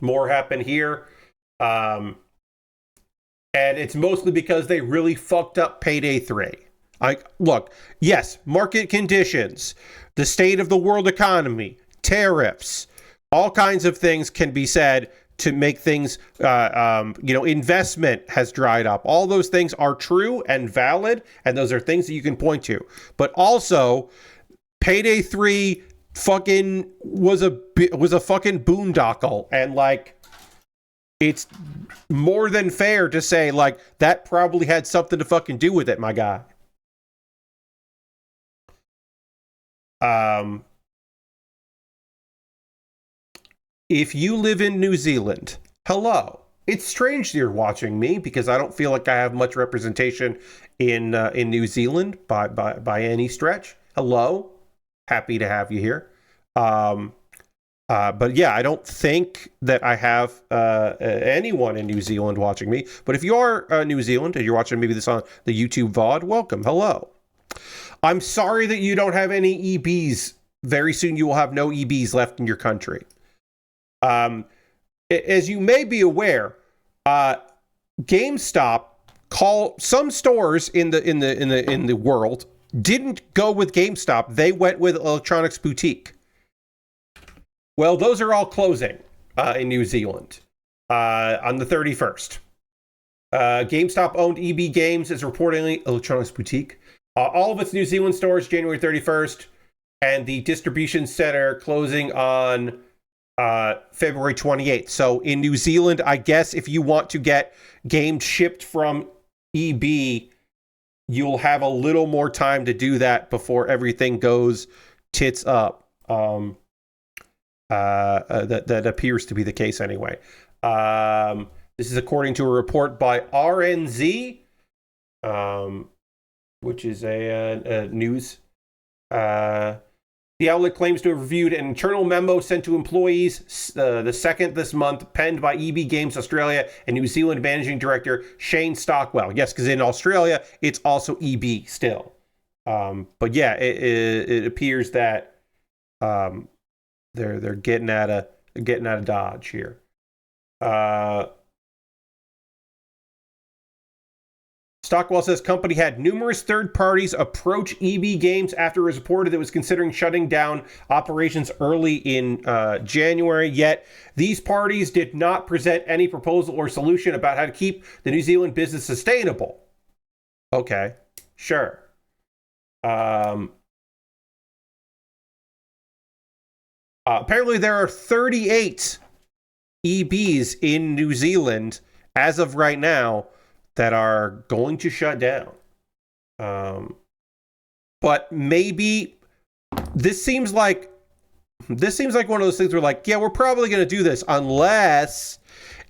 more happen here. And it's mostly because they really fucked up Payday 3. Look, yes, market conditions, the state of the world economy, tariffs, all kinds of things can be said to make things, investment has dried up. All those things are true and valid, and those are things that you can point to. But also, Payday 3 fucking was a fucking boondoggle, and it's more than fair to say that probably had something to fucking do with it, my guy. If you live in New Zealand, hello. It's strange you're watching me because I don't feel like I have much representation in New Zealand by any stretch. Hello, happy to have you here. But yeah, I don't think that I have anyone in New Zealand watching me. But if you are New Zealand and you're watching maybe this on the YouTube VOD, welcome. Hello. I'm sorry that you don't have any EBs. Very soon you will have no EBs left in your country. As you may be aware, GameStop some stores in the world didn't go with GameStop. They went with Electronics Boutique. Well, those are all closing in New Zealand on the 31st. GameStop-owned EB Games is reportedly Electronics Boutique. All of its New Zealand stores January 31st, and the distribution center closing on February 28th. So in New Zealand, I guess if you want to get games shipped from EB, you'll have a little more time to do that before everything goes tits up. That appears to be the case anyway. This is according to a report by RNZ, which is a news. The outlet claims to have reviewed an internal memo sent to employees the second this month, penned by EB Games Australia and New Zealand Managing Director Shane Stockwell. Yes, because in Australia, it's also EB still. But yeah, it appears that they're getting out of Dodge here. Stockwell says company had numerous third parties approach EB Games after it was reported that it was considering shutting down operations early in January. Yet these parties did not present any proposal or solution about how to keep the New Zealand business sustainable. Okay, sure. Apparently there are 38 EBs in New Zealand as of right now that are going to shut down. But maybe this seems like one of those things where like, yeah, we're probably going to do this unless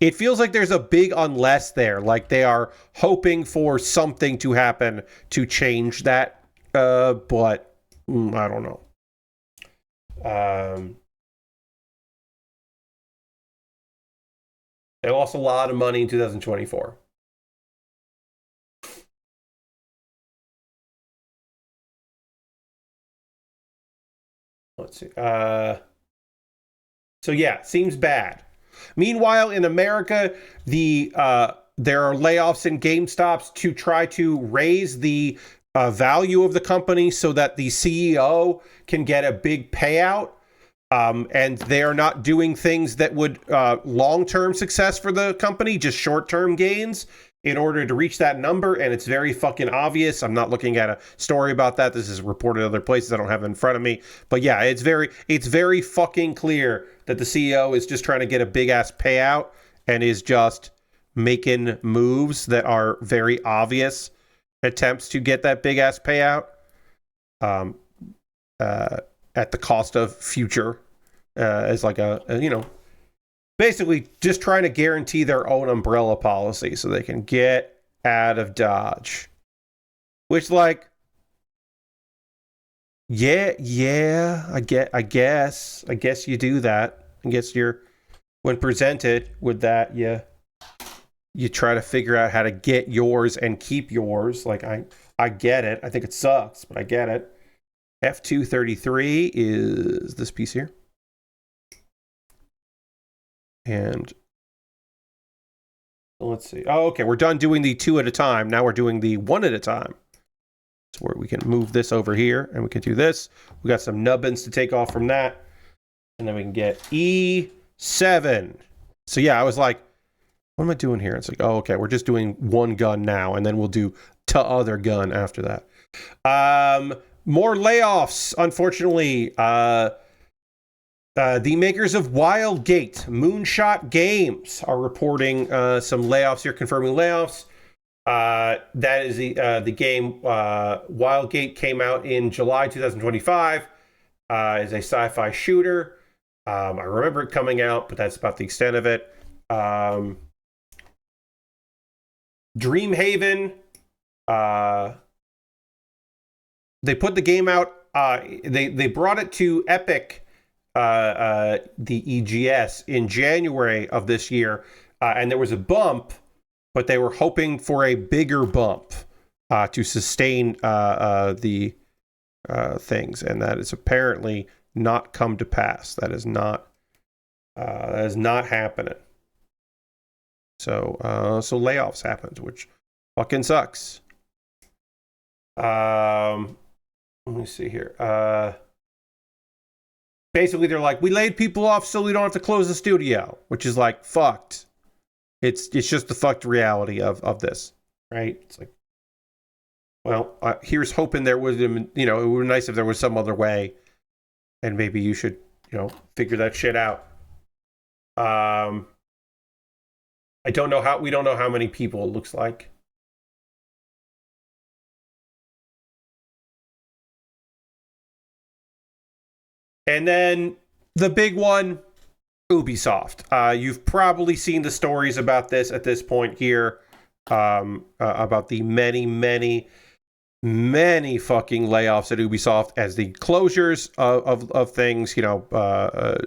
it feels like there's a big unless there. Like they are hoping for something to happen to change that. But I don't know. They lost a lot of money in 2024. Let's see. So yeah, seems bad. Meanwhile, in America, there are layoffs in GameStops to try to raise the value of the company so that the CEO can get a big payout. And they are not doing things that would long-term success for the company, just short-term gains in order to reach that number. And it's very fucking obvious. I'm not looking at a story about that. This is reported other places. I don't have it in front of me. But yeah, it's very fucking clear that the CEO is just trying to get a big-ass payout and is just making moves that are very obvious attempts to get that big-ass payout at the cost of future as like basically just trying to guarantee their own umbrella policy so they can get out of Dodge. Which like, yeah, I guess you do that. I guess when presented with that, you try to figure out how to get yours and keep yours. Like I get it. I think it sucks, but I get it. F233 is this piece here. And let's see. Oh, okay. We're done doing the 2 at a time. Now we're doing the 1 at a time. So where we can move this over here and we can do this. We got some nubbins to take off from that. And then we can get E7. So yeah, I was like, what am I doing here? It's like, oh, okay. We're just doing one gun now. And then we'll do t'other gun after that. More layoffs, unfortunately. The makers of Wildgate, Moonshot Games, are reporting some layoffs here, confirming layoffs. That is the game Wildgate came out in July 2025. Is a sci-fi shooter. I remember it coming out, but that's about the extent of it. Dreamhaven. They put the game out. They brought it to Epic, the EGS, in January of this year, and there was a bump, but they were hoping for a bigger bump to sustain the things, and that is apparently not come to pass. That is not happening. So layoffs happened, which fucking sucks. Let me see here. Basically, they're like, we laid people off so we don't have to close the studio, which is like fucked. It's just the fucked reality of this, right? It's like, well, here's hoping there was, it would be nice if there was some other way, and maybe you should, figure that shit out. I don't know how, we don't know how many people it looks like. And then the big one, Ubisoft. You've probably seen the stories about this at this point here, about the many fucking layoffs at Ubisoft as the closures of things,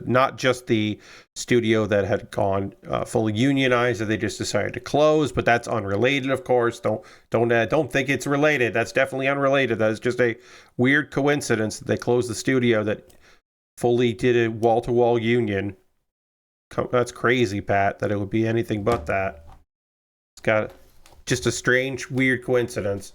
not just the studio that had gone fully unionized that they just decided to close, but that's unrelated, of course. Don't think it's related. That's definitely unrelated. That is just a weird coincidence that they closed the studio that fully did a wall-to-wall union. That's crazy, Pat, that it would be anything but that. It's got just a strange, weird coincidence.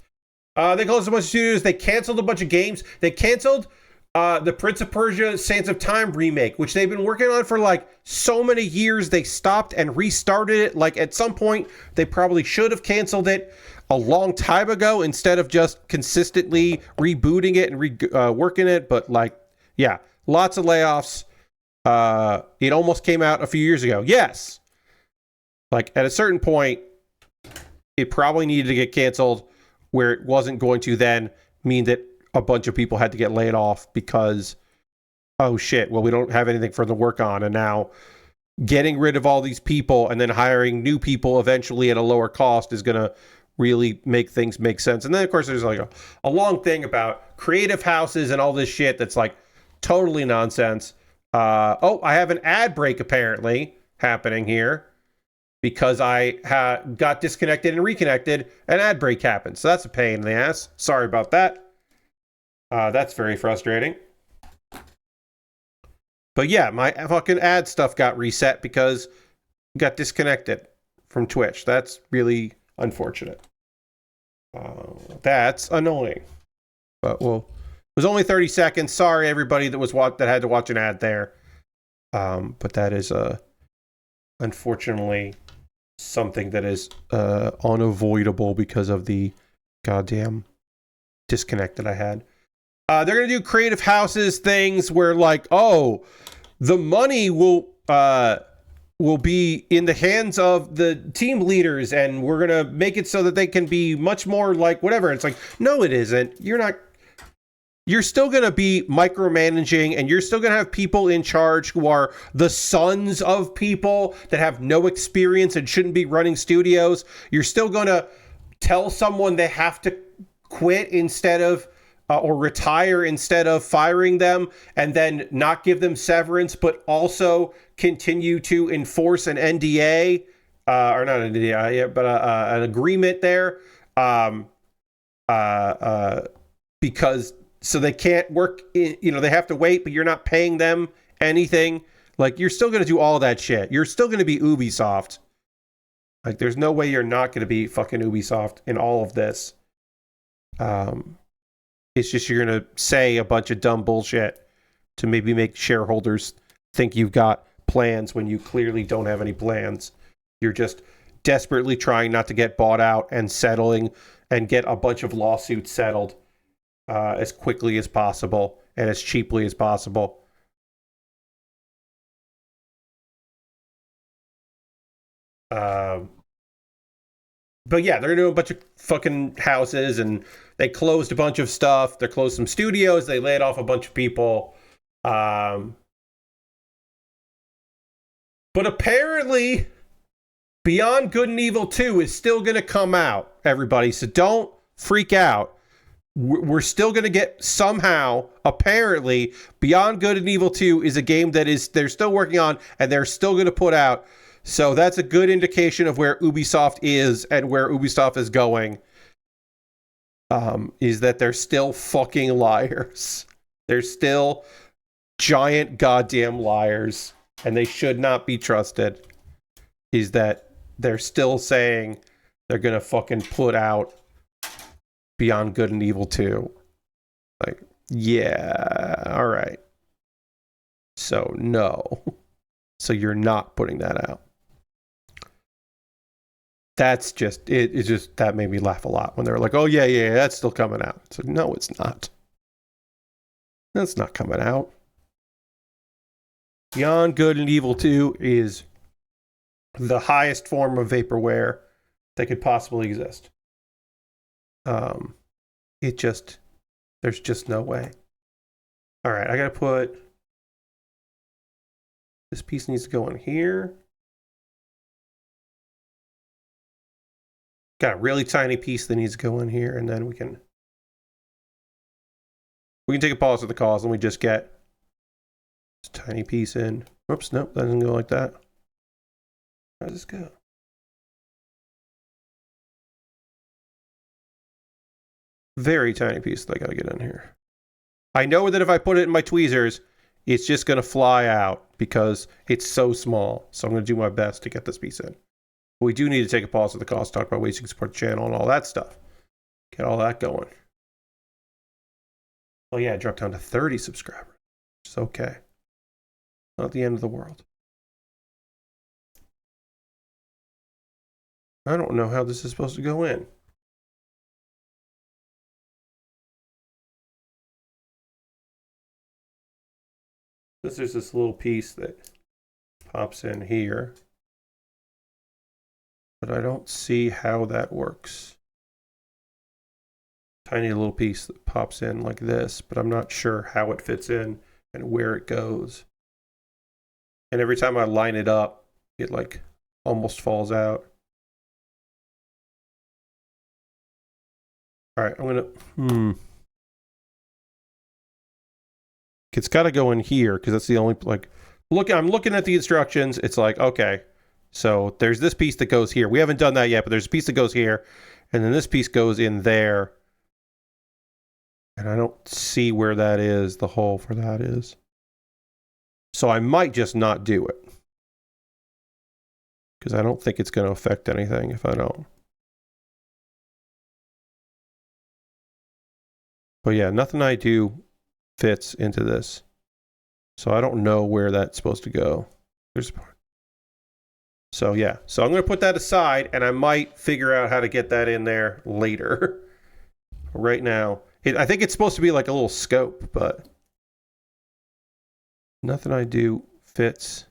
They closed a bunch of studios. They canceled a bunch of games. They canceled the Prince of Persia Sands of Time remake, which they've been working on for like so many years. They stopped and restarted it. Like at some point, they probably should have canceled it a long time ago instead of just consistently rebooting it and working it. But like, yeah, lots of layoffs. It almost came out a few years ago. Yes. Like at a certain point, it probably needed to get canceled, where it wasn't going to then mean that a bunch of people had to get laid off because, oh shit, well, we don't have anything for them to work on. And now getting rid of all these people and then hiring new people eventually at a lower cost is going to really make things make sense. And then, of course, there's like a long thing about creative houses and all this shit that's like totally nonsense. I have an ad break apparently happening here. Because I got disconnected and reconnected, an ad break happened. So that's a pain in the ass. Sorry about that. That's very frustrating. But yeah, my fucking ad stuff got reset because I got disconnected from Twitch. That's really unfortunate. That's annoying. But well, it was only 30 seconds. Sorry, everybody that had to watch an ad there. But that is unfortunately something that is unavoidable because of the goddamn disconnect that I had. They're going to do creative houses things where like, oh, the money will be in the hands of the team leaders and we're going to make it so that they can be much more like whatever. It's like, no, it isn't. You're still going to be micromanaging and you're still going to have people in charge who are the sons of people that have no experience and shouldn't be running studios. You're still going to tell someone they have to quit instead of or retire instead of firing them and then not give them severance, but also continue to enforce an NDA or not an NDA, but an agreement there because so they can't work, they have to wait, but you're not paying them anything. Like, you're still going to do all that shit. You're still going to be Ubisoft. Like, there's no way you're not going to be fucking Ubisoft in all of this. It's just you're going to say a bunch of dumb bullshit to maybe make shareholders think you've got plans when you clearly don't have any plans. You're just desperately trying not to get bought out and settling and get a bunch of lawsuits settled as quickly as possible and as cheaply as possible. But yeah, they're doing a bunch of fucking houses and they closed a bunch of stuff. They closed some studios. They laid off a bunch of people. But apparently, Beyond Good and Evil 2 is still going to come out, everybody. So don't freak out. We're still going to get somehow, apparently, Beyond Good and Evil 2 is a game that they're still working on and they're still going to put out. So that's a good indication of where Ubisoft is and where Ubisoft is going. Is that they're still fucking liars. They're still giant goddamn liars. And they should not be trusted. Is that they're still saying they're going to fucking put out Beyond Good and Evil 2. Like, yeah, all right. So, no. So you're not putting that out. That's just, it's just, that made me laugh a lot when they were like, oh, yeah, that's still coming out. It's like, no, it's not. That's not coming out. Beyond Good and Evil 2 is the highest form of vaporware that could possibly exist. There's just no way. All right, I gotta put, this piece needs to go in here. Got a really tiny piece that needs to go in here, and then we can take a pause at the cause, and we just get this tiny piece in. Oops, nope, that doesn't go like that. How does this go? Very tiny piece that I gotta get in here. I know that if I put it in my tweezers, it's just gonna fly out because it's so small. So I'm gonna do my best to get this piece in. But we do need to take a pause at the cost, talk about ways you can support the channel and all that stuff. Get all that going. Oh yeah, I dropped down to 30 subscribers. It's okay. Not the end of the world. I don't know how this is supposed to go in. There's this little piece that pops in here, but I don't see how that works. Tiny little piece that pops in like this, but I'm not sure how it fits in and where it goes. And every time I line it up, it like almost falls out. All right, I'm gonna, It's got to go in here because that's the only, like, I'm looking at the instructions. It's like, okay, so there's this piece that goes here. We haven't done that yet, but there's a piece that goes here, and then this piece goes in there. And I don't see where that is, the hole for that is. So I might just not do it. Because I don't think it's going to affect anything if I don't. But yeah, nothing I do fits into this. So I don't know where that's supposed to go. There's So yeah, so I'm going to put that aside, and I might figure out how to get that in there later. Right now, I think it's supposed to be like a little scope, but nothing I do fits.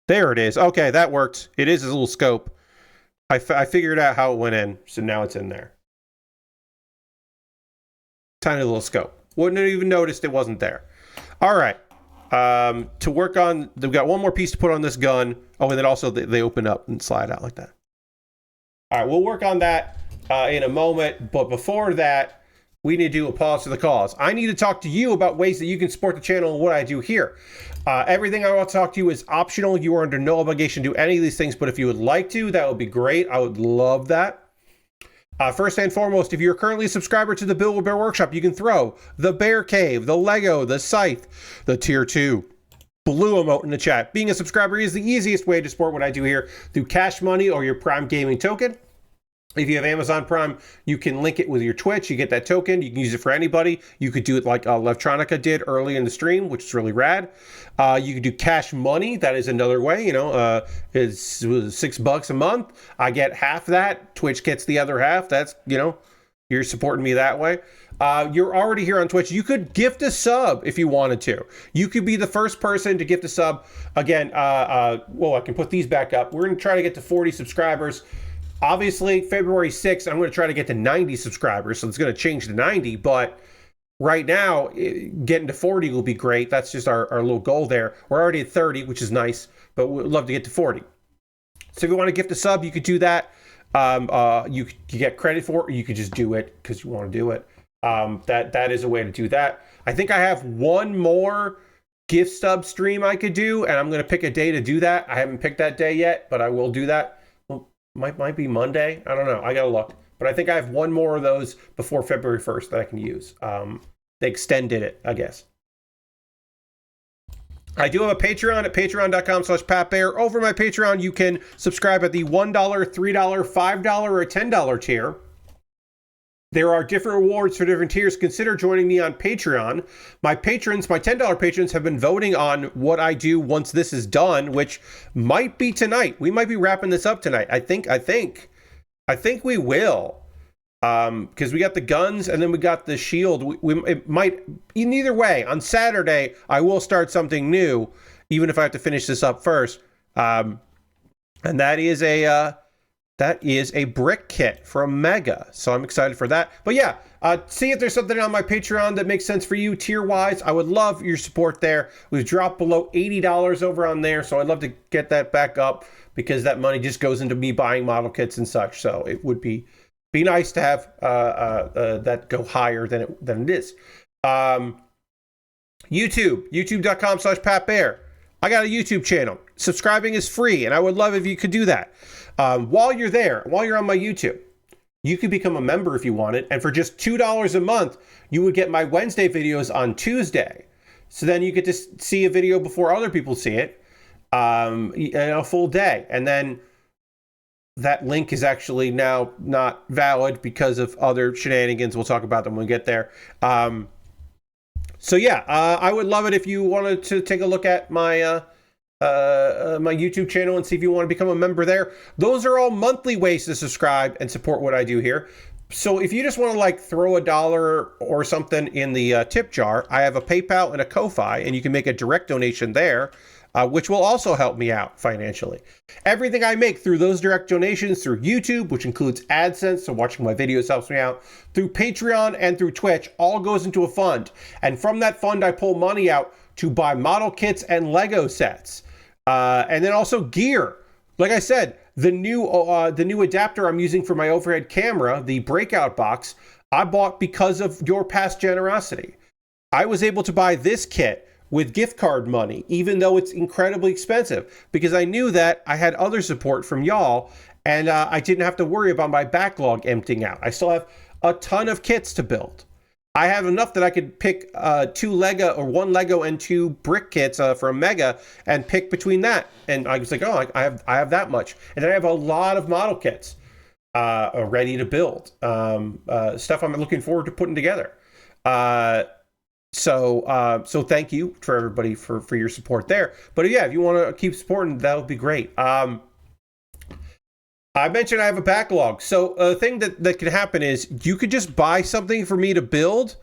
There it is. Okay, that worked. It is a little scope. I figured out how it went in, so now it's in there. Tiny little scope. Wouldn't have even noticed it wasn't there. All right. To work on, we've got one more piece to put on this gun. Oh, and then also they open up and slide out like that. All right, we'll work on that in a moment. But before that, we need to do a pause for the cause. I need to talk to you about ways that you can support the channel and what I do here. Everything I want to talk to you is optional. You are under no obligation to do any of these things, but if you would like to, that would be great. I would love that. First and foremost, if you're currently a subscriber to the Baer Workshop, you can throw the Bear Cave, the Lego, the Scythe, the Tier 2 blue emote in the chat. Being a subscriber is the easiest way to support what I do here through Cash Money or your Prime Gaming token. If you have Amazon Prime, you can link it with your Twitch. You get that token. You can use it for anybody. You could do it like Levtronica did early in the stream, which is really rad. You can do Cash Money. That is another way. You know, it's $6 a month. I get half that. Twitch gets the other half. That's, you know, you're supporting me that way. You're already here on Twitch. You could gift a sub if you wanted to. You could be the first person to gift a sub. Again, well, I can put these back up. We're going to try to get to 40 subscribers. Obviously, February 6th, I'm going to try to get to 90 subscribers, so it's going to change to 90, but right now, getting to 40 will be great. That's just our little goal there. We're already at 30, which is nice, but we'd love to get to 40. So if you want to gift a sub, you could do that. You get credit for it, or you could just do it because you want to do it. That is a way to do that. I think I have one more gift sub stream I could do, and I'm going to pick a day to do that. I haven't picked that day yet, but I will do that. Might be Monday. I don't know. I gotta look. But I think I have one more of those before February 1st that I can use. They extended it, I guess. I do have a Patreon at patreon.com/PatBaer. Over my Patreon, you can subscribe at the $1, $3, $5, or $10 tier. There are different rewards for different tiers. Consider joining me on Patreon. My patrons, my $10 patrons, have been voting on what I do once this is done, which might be tonight. We might be wrapping this up tonight. I think we will. Because we got the guns and then we got the shield. It might, in either way, on Saturday, I will start something new, even if I have to finish this up first. And that is a brick kit from Mega. So I'm excited for that. But yeah, see if there's something on my Patreon that makes sense for you tier-wise. I would love your support there. We've dropped below $80 over on there, so I'd love to get that back up because that money just goes into me buying model kits and such. So it would be nice to have that go higher than it is. YouTube.com/PatBaer. I got a YouTube channel. Subscribing is free, and I would love if you could do that. While you're there, while you're on my YouTube, you could become a member if you wanted. And for just $2 a month, you would get my Wednesday videos on Tuesday. So then you get to see a video before other people see it, in a full day. And then that link is actually now not valid because of other shenanigans. We'll talk about them when we get there. So yeah, I would love it if you wanted to take a look at my my YouTube channel and see if you want to become a member there. Those are all monthly ways to subscribe and support what I do here. So if you just want to like throw $1 or something in the tip jar, I have a PayPal and a Ko-Fi, and you can make a direct donation there, which will also help me out financially. Everything I make through those direct donations, through YouTube, which includes AdSense, so watching my videos helps me out, through Patreon and through Twitch, all goes into a fund. And from that fund, I pull money out to buy model kits and Lego sets. And then also gear. Like I said, the new adapter I'm using for my overhead camera, the breakout box, I bought because of your past generosity. I was able to buy this kit with gift card money, even though it's incredibly expensive, because I knew that I had other support from y'all, and I didn't have to worry about my backlog emptying out. I still have a ton of kits to build. I have enough that I could pick one Lego and 2 brick kits from Mega and pick between that. And I was like, oh, I have that much. And then I have a lot of model kits ready to build. Stuff I'm looking forward to putting together. So thank you for everybody for your support there. But yeah, if you want to keep supporting, that would be great. I mentioned I have a backlog. So a thing that can happen is you could just buy something for me to build,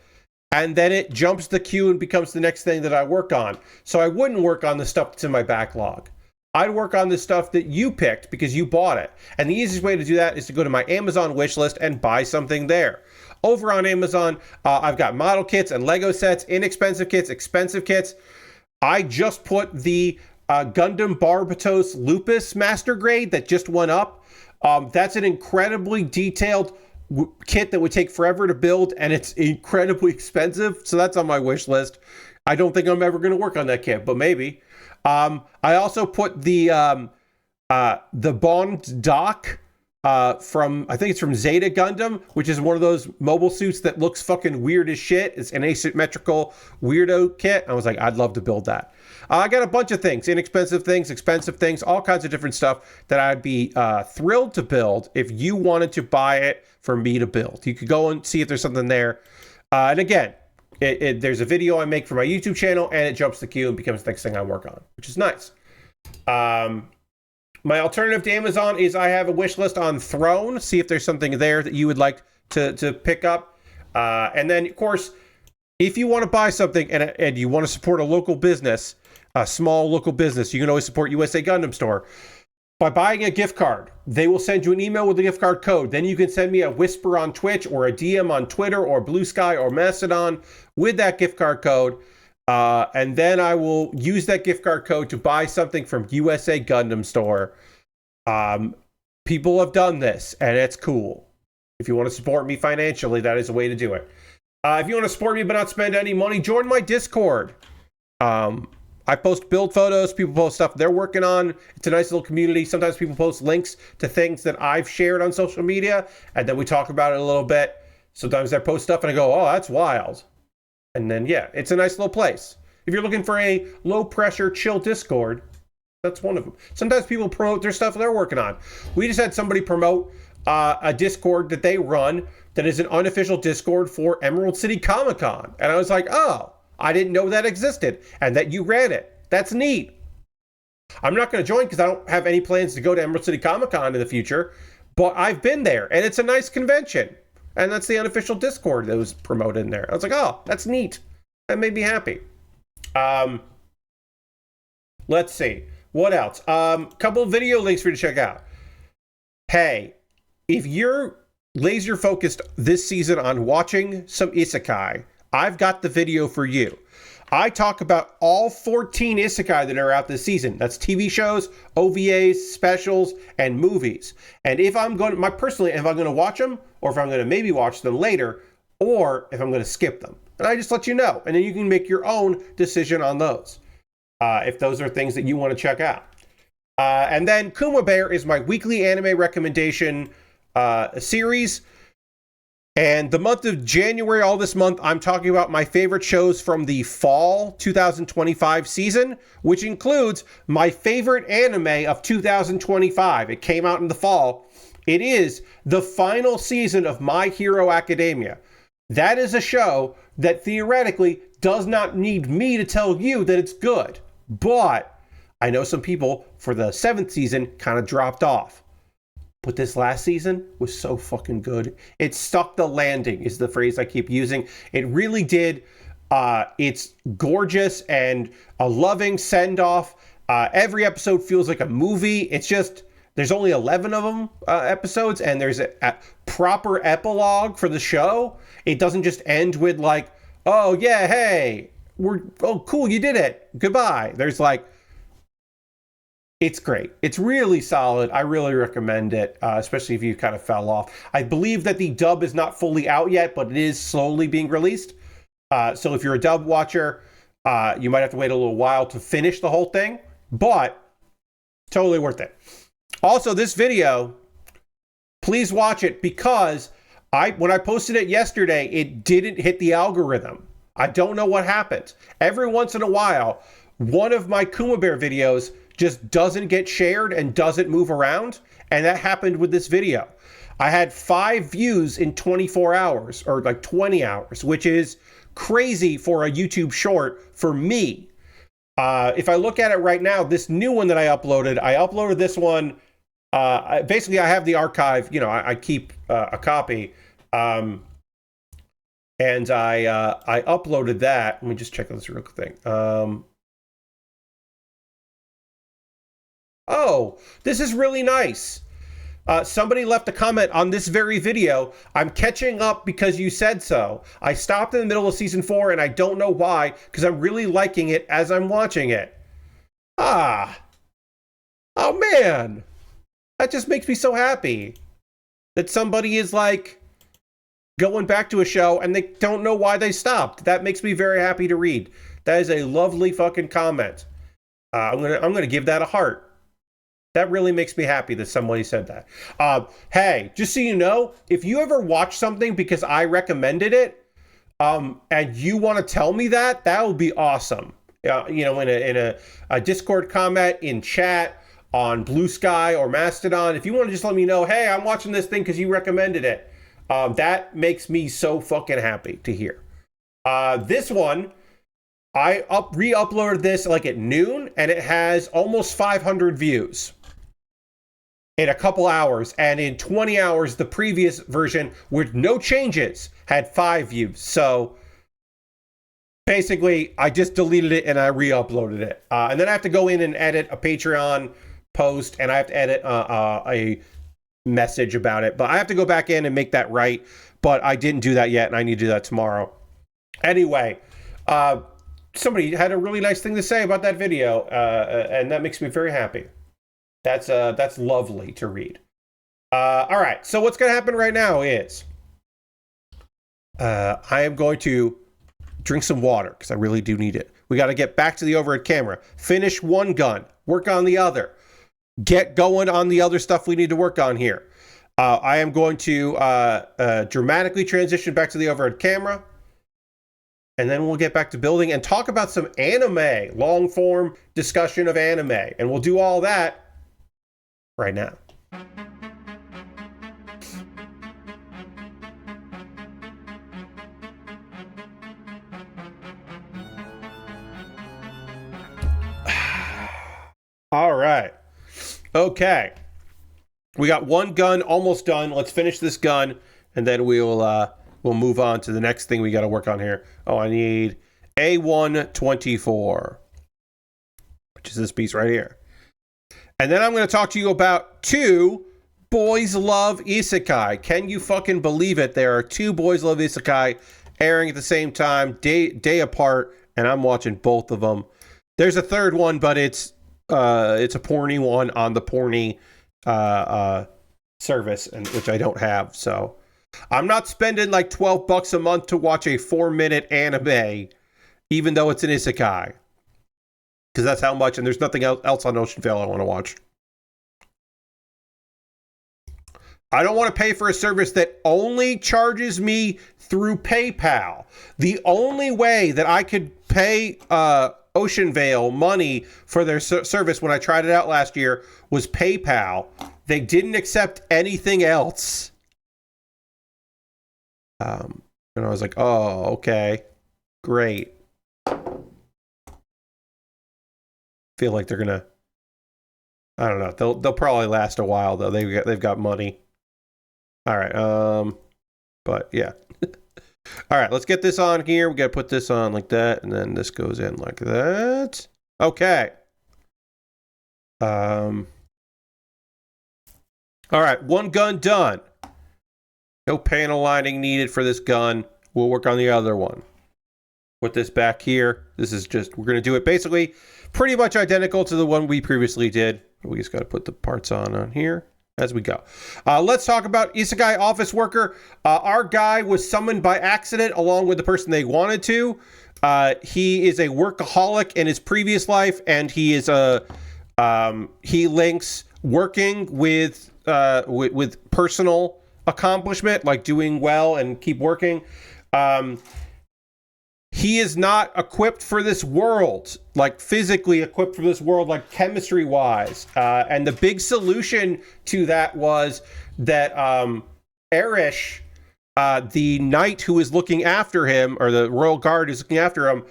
and then it jumps the queue and becomes the next thing that I work on. So I wouldn't work on the stuff that's in my backlog. I'd work on the stuff that you picked because you bought it. And the easiest way to do that is to go to my Amazon wish list and buy something there. Over on Amazon, I've got model kits and Lego sets, inexpensive kits, expensive kits. I just put the Gundam Barbatos Lupus Master Grade that just went up. That's an incredibly detailed kit that would take forever to build, and it's incredibly expensive. So that's on my wish list. I don't think I'm ever going to work on that kit, but maybe. I also put the Bond Dock from, I think it's from Zeta Gundam, which is one of those mobile suits that looks fucking weird as shit. It's an asymmetrical weirdo kit. I was like, I'd love to build that. I got a bunch of things, inexpensive things, expensive things, all kinds of different stuff that I'd be thrilled to build if you wanted to buy it for me to build. You could go and see if there's something there. And again, there's a video I make for my YouTube channel, and it jumps the queue and becomes the next thing I work on, which is nice. My alternative to Amazon is I have a wish list on Throne. See if there's something there that you would like to pick up. And then, of course, if you want to buy something and you want to support a local business, a small local business, you can always support USA Gundam Store by buying a gift card. They will send you an email with the gift card code. Then you can send me a whisper on Twitch or a DM on Twitter or Blue Sky or Mastodon with that gift card code. And then I will use that gift card code to buy something from USA Gundam Store. People have done this, and it's cool. If you want to support me financially, that is a way to do it. If you want to support me but not spend any money, join my Discord. I post build photos. People post stuff they're working on. It's a nice little community. Sometimes people post links to things that I've shared on social media, and then we talk about it a little bit. Sometimes I post stuff and I go, oh, that's wild. And then, yeah, it's a nice little place. If you're looking for a low-pressure, chill Discord, that's one of them. Sometimes people promote their stuff they're working on. We just had somebody promote a Discord that they run that is an unofficial Discord for Emerald City Comic Con. And I was like, oh, I didn't know that existed and that you ran it. That's neat. I'm not going to join because I don't have any plans to go to Emerald City Comic Con in the future, but I've been there and it's a nice convention. And that's the unofficial Discord that was promoted in there. I was like, oh, that's neat. That made me happy. Let's see. What else? Couple of video links for you to check out. Hey, if you're laser focused this season on watching some Isekai, I've got the video for you. I talk about all 14 Isekai that are out this season. That's TV shows, OVAs, specials, and movies. And if I'm going to, personally, if I'm going to watch them, or if I'm going to maybe watch them later, or if I'm going to skip them. And I just let you know. And then you can make your own decision on those, if those are things that you want to check out. And then Kuma Baer is my weekly anime recommendation series. And the month of January, all this month, I'm talking about my favorite shows from the fall 2025 season, which includes my favorite anime of 2025. It came out in the fall. It is the final season of My Hero Academia. That is a show that theoretically does not need me to tell you that it's good. But I know some people for the 7th season kind of dropped off. But this last season was so fucking good. It stuck the landing is the phrase I keep using. It really did. It's gorgeous and a loving send-off. Every episode feels like a movie. It's just, there's only 11 of them episodes, and there's a proper epilogue for the show. It doesn't just end with like, oh yeah, hey, oh cool, you did it. Goodbye. There's like, it's great. It's really solid. I really recommend it, especially if you kind of fell off. I believe that the dub is not fully out yet, but it is slowly being released. So if you're a dub watcher, you might have to wait a little while to finish the whole thing, but totally worth it. Also, this video, please watch it because when I posted it yesterday, it didn't hit the algorithm. I don't know what happened. Every once in a while, one of my Kuma Baer videos just doesn't get shared and doesn't move around. And that happened with this video. I had 5 views in 24 hours or like 20 hours, which is crazy for a YouTube short for me. If I look at it right now, this new one that I uploaded this one. Basically, I have the archive, I keep a copy. And I uploaded that. Let me just check this real quick thing. Oh, this is really nice. Somebody left a comment on this very video. I'm catching up because you said so. I stopped in the middle of season 4 and I don't know why, because I'm really liking it as I'm watching it. Oh man. That just makes me so happy that somebody is like going back to a show and they don't know why they stopped. That makes me very happy to read. That is a lovely fucking comment. I'm gonna give that a heart. That really makes me happy that somebody said that. Hey, just so you know, if you ever watch something because I recommended it, and you want to tell me that would be awesome. In a Discord comment, in chat, on Blue Sky or Mastodon, if you want to just let me know, hey, I'm watching this thing because you recommended it. That makes me so fucking happy to hear. This one, I re-uploaded this like at noon, and it has almost 500 views in a couple hours, and in 20 hours the previous version with no changes had 5 views. So basically I just deleted it and I re-uploaded it, and then I have to go in and edit a Patreon post, and I have to edit a message about it, but I have to go back in and make that right, but I didn't do that yet and I need to do that tomorrow. Anyway, somebody had a really nice thing to say about that video, and that makes me very happy. That's lovely to read. All right, so what's going to happen right now is I am going to drink some water because I really do need it. We got to get back to the overhead camera, finish one gun, work on the other, get going on the other stuff we need to work on here. I am going to dramatically transition back to the overhead camera, and then we'll get back to building and talk about some anime, long form discussion of anime, and we'll do all that right now. All right. Okay. We got one gun almost done. Let's finish this gun, and then we'll move on to the next thing we got to work on here. Oh, I need A124, which is this piece right here. And then I'm going to talk to you about 2 Boys Love Isekai. Can you fucking believe it? There are 2 Boys Love Isekai airing at the same time, day apart, and I'm watching both of them. There's a third one, but it's a porny one on the porny service, and which I don't have. So I'm not spending like $12 a month to watch a 4-minute anime, even though it's an isekai, because that's how much. And there's nothing else on Ocean Vale I want to watch. I don't want to pay for a service that only charges me through PayPal. The only way that I could pay Ocean Vale money for their service when I tried it out last year was PayPal. They didn't accept anything else. And I was like, oh, okay, great. Feel like they're gonna, I don't know. They'll probably last a while though. They've got money. All right. But yeah. All right, let's get this on here. We got to put this on like that, and then this goes in like that. Okay. All right, one gun done. No panel lining needed for this gun. We'll work on the other one. Put this back here. This is just, we're going to do it basically pretty much identical to the one we previously did. We just got to put the parts on here as we go. Let's talk about Isekai Office Worker. Our guy was summoned by accident along with the person they wanted to. He is a workaholic in his previous life, and he is he links working with personal accomplishment, like doing well and keep working. He is not equipped for this world, like physically equipped for this world, like chemistry wise. And the big solution to that was that Erish, the knight who is looking after him, or the royal guard who's looking after him,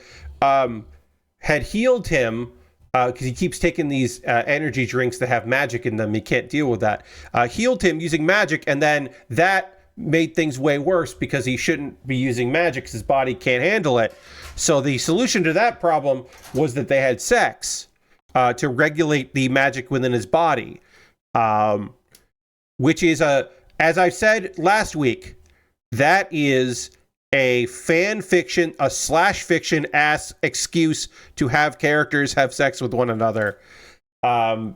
had healed him because he keeps taking these energy drinks that have magic in them. He can't deal with that. Healed him using magic, and then that made things way worse because he shouldn't be using magic because his body can't handle it. So the solution to that problem was that they had sex to regulate the magic within his body, which is as I said last week, that is a fan fiction, a slash fiction ass excuse to have characters have sex with one another. And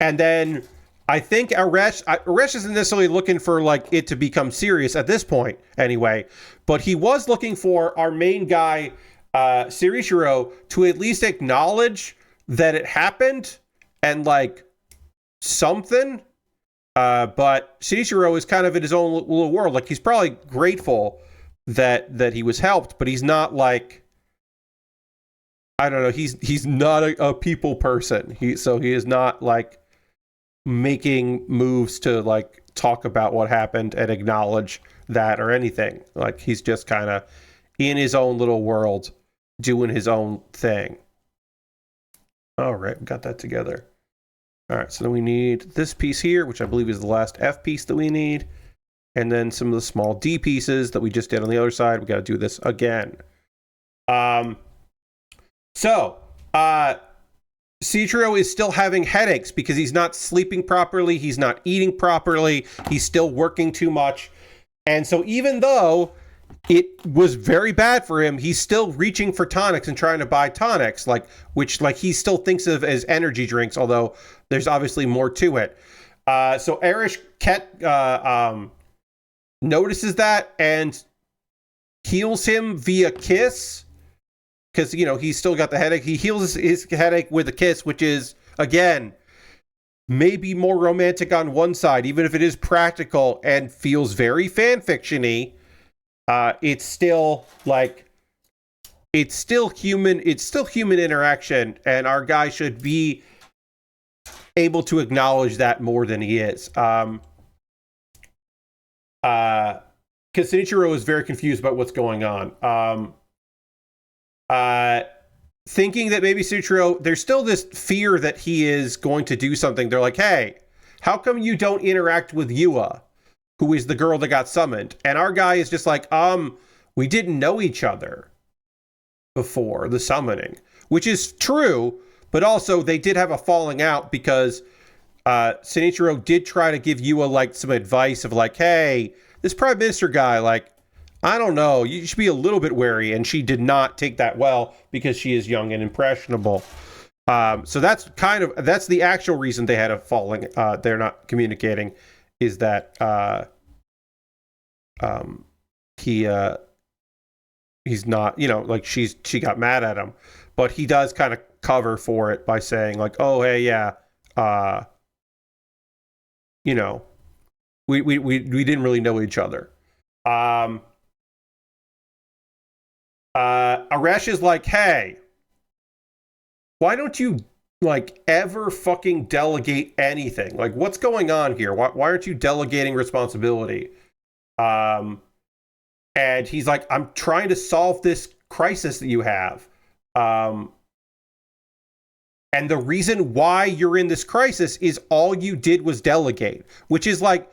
then I think Aresh isn't necessarily looking for like it to become serious at this point anyway, but he was looking for our main guy, Shirishiro, to at least acknowledge that it happened and like something. But Shirishiro is kind of in his own little world. Like he's probably grateful that he was helped, but he's not like, I don't know. He's not a people person. He is not like making moves to like talk about what happened and acknowledge that or anything. Like he's just kind of in his own little world doing his own thing. All right, we got that together. All right, so then we need this piece here, which I believe is the last F piece that we need, and then some of the small D pieces that we just did on the other side. We got to do this again. Shirishiro is still having headaches because he's not sleeping properly. He's not eating properly. He's still working too much. And so even though it was very bad for him, he's still reaching for tonics and trying to buy tonics, which he still thinks of as energy drinks, although there's obviously more to it. So Erish notices that and heals him via kiss. Because, he's still got the headache. He heals his headache with a kiss, which is, again, maybe more romantic on one side, even if it is practical and feels very fan fiction-y. It's still human. It's still human interaction, and our guy should be able to acknowledge that more than he is. Because Shinichiro is very confused about what's going on. Thinking that maybe Sutro, there's still this fear that he is going to do something. They're like, hey, how come you don't interact with Yua? who is the girl that got summoned. And our guy is just like, we didn't know each other before the summoning, which is true, but also they did have a falling out because Shinichiro did try to give Yua like some advice of like, hey, this prime minister guy, like, I don't know, you should be a little bit wary, and she did not take that well because she is young and impressionable. So that's the actual reason they had a falling. They're not communicating, is that he's not, like she got mad at him, but he does kind of cover for it by saying like, oh hey, yeah, we didn't really know each other. Aresh is like, hey, why don't you like ever fucking delegate anything? Like, what's going on here? Why aren't you delegating responsibility? And he's like, I'm trying to solve this crisis that you have. And the reason why you're in this crisis is all you did was delegate, which is like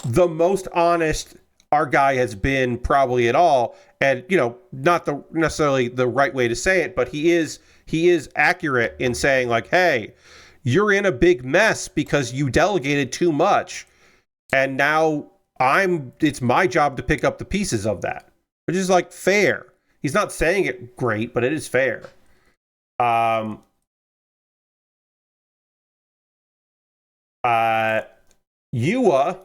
the most honest our guy has been probably at all. And, not necessarily the right way to say it, but he is accurate in saying like, hey, you're in a big mess because you delegated too much. And now it's my job to pick up the pieces of that, which is like fair. He's not saying it great, but it is fair. Yua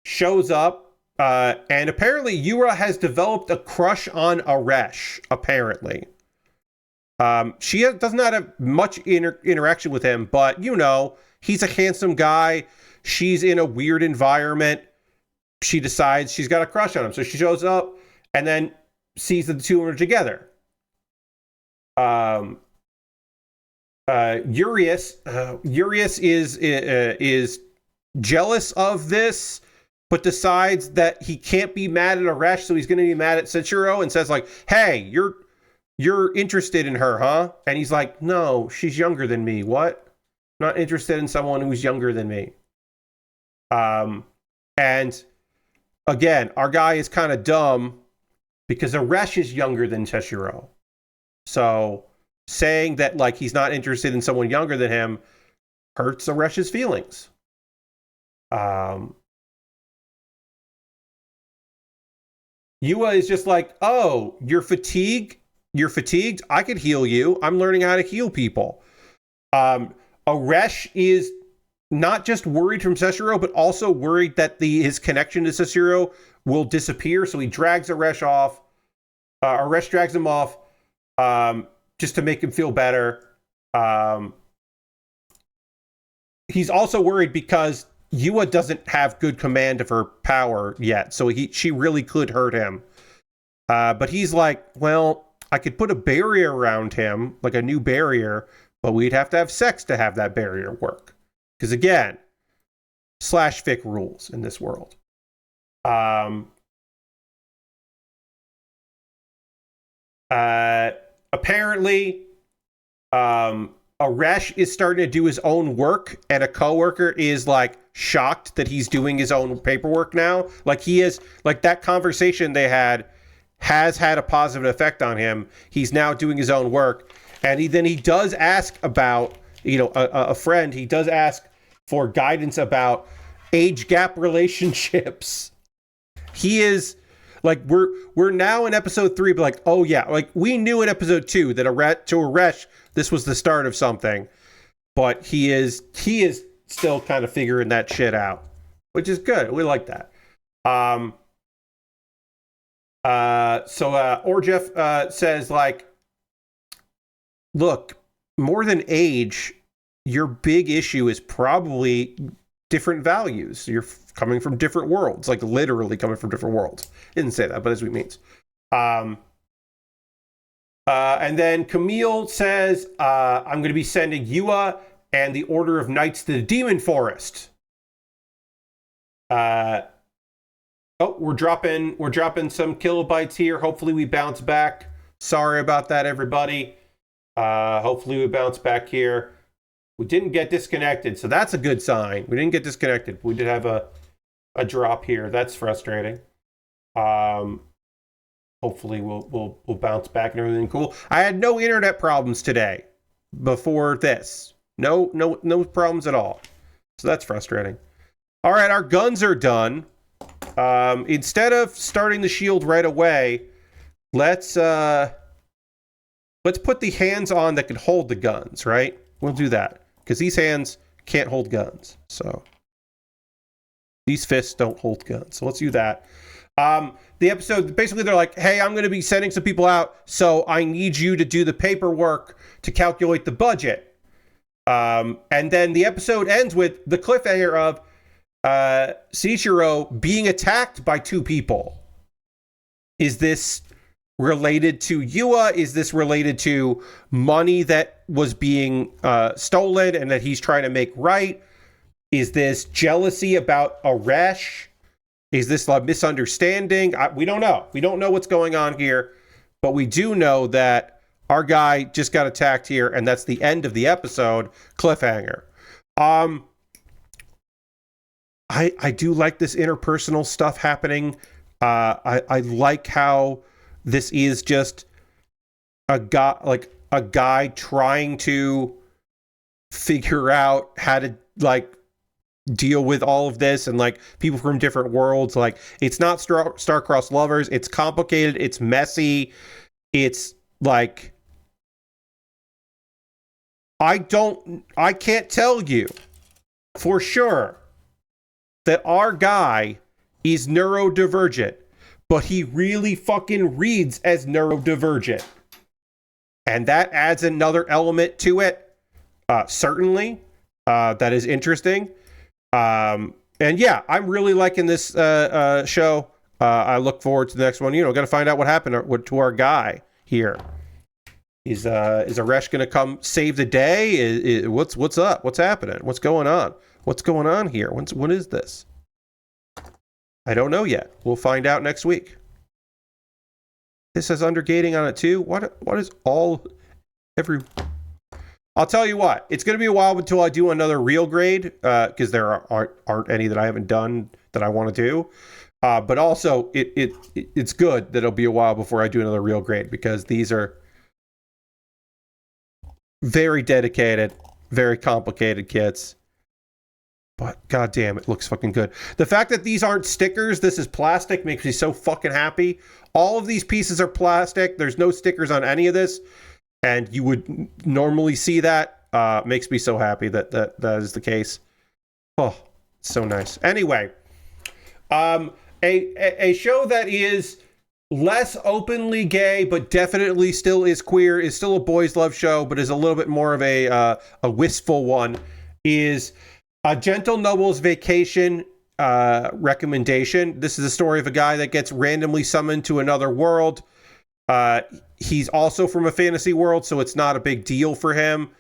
shows up, and apparently Yura has developed a crush on Aresh, apparently. She does not have much interaction with him, but, he's a handsome guy. She's in a weird environment. She decides she's got a crush on him. So she shows up and then sees that the two are together. Urias is jealous of this, but decides that he can't be mad at Aresh, so he's going to be mad at Sechiro and says like, hey, you're interested in her, huh? And he's like, no, she's younger than me. What? I'm not interested in someone who's younger than me. And again, our guy is kind of dumb because Aresh is younger than Sechiro. So saying that like he's not interested in someone younger than him hurts Aresh's feelings. Yua is just like, oh, you're fatigued? I could heal you. I'm learning how to heal people. Aresh is not just worried from Seshiro, but also worried that his connection to Seshiro will disappear. So he drags Aresh off. Aresh drags him off just to make him feel better. He's also worried because Yua doesn't have good command of her power yet, so she really could hurt him. But he's like, well, I could put a barrier around him, like a new barrier, but we'd have to have sex to have that barrier work. Because again, /fic rules in this world. Apparently, Aresh is starting to do his own work, and a coworker is like shocked that he's doing his own paperwork now. Like he is, like that conversation they had has had a positive effect on him. He's now doing his own work, and he does ask about, a friend. He does ask for guidance about age gap relationships. He is like, we're now in episode 3, but like, oh yeah, like we knew in episode 2 that to Aresh this was the start of something, but he is still kind of figuring that shit out, which is good. We like that. So Orjeff says like, look, more than age, your big issue is probably different values. You're coming from different worlds, like literally coming from different worlds. Didn't say that, but that's what he means. And then Camille says, I'm going to be sending Yua and the Order of Knights to the Demon Forest. We're dropping some kilobytes here. Hopefully we bounce back. Sorry about that, everybody. Hopefully we bounce back here. We didn't get disconnected, so that's a good sign. We didn't get disconnected. We did have a a drop here. That's frustrating. Hopefully we'll bounce back and everything cool. I had no internet problems today before this. No problems at all. So that's frustrating. All right, our guns are done. Instead of starting the shield right away, let's put the hands on that can hold the guns, right? We'll do that because these hands can't hold guns. So these fists don't hold guns. So let's do that. The episode, basically they're like, hey, I'm going to be sending some people out, so I need you to do the paperwork to calculate the budget. And then the episode ends with the cliffhanger of Seiichiro being attacked by two people. Is this related to Yua? Is this related to money that was being stolen and that he's trying to make right? Is this jealousy about Aresh? Is this a misunderstanding? We don't know. We don't know what's going on here, but we do know that our guy just got attacked here, and that's the end of the episode. Cliffhanger. I do like this interpersonal stuff happening. I like how this is just a guy trying to figure out how to deal with all of this, and people from different worlds. It's not star-crossed lovers. It's complicated. It's messy. It's I can't tell you for sure that our guy is neurodivergent, but he really fucking reads as neurodivergent. And that adds another element to it. Certainly. That is interesting. And yeah, I'm really liking this show. I look forward to the next one. Got to find out what happened to our guy here. Is Aresh going to come save the day? What's up? What's happening? What's going on? What's going on here? What is this? I don't know yet. We'll find out next week. This has undergating on it too. What is I'll tell you what, it's going to be a while until I do another real grade, because there aren't any that I haven't done that I want to do. But also, it's good that it'll be a while before I do another real grade, because these are very dedicated, very complicated kits. But goddamn, it looks fucking good. The fact that these aren't stickers, this is plastic, makes me so fucking happy. All of these pieces are plastic. There's no stickers on any of this. And you would normally see that. Makes me so happy that is the case. Oh, so nice. Anyway, a show that is less openly gay, but definitely still is queer, is still a boys' love show, but is a little bit more of a wistful one, is A Gentle Noble's Vacation recommendation. This is a story of a guy that gets randomly summoned to another world. He's also from a fantasy world, so it's not a big deal for him.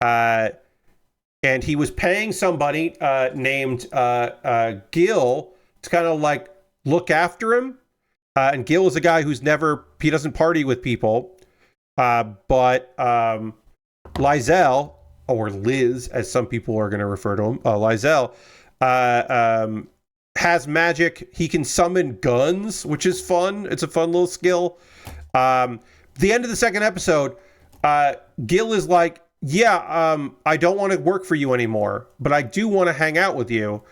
And he was paying somebody named Gil to kind of look after him. And Gil is a guy he doesn't party with people. But Lizelle, or Liz, as some people are going to refer to him, Lizelle, has magic. He can summon guns, which is fun. It's a fun little skill. The end of the second episode, Gil is like, I don't want to work for you anymore, but I do want to hang out with you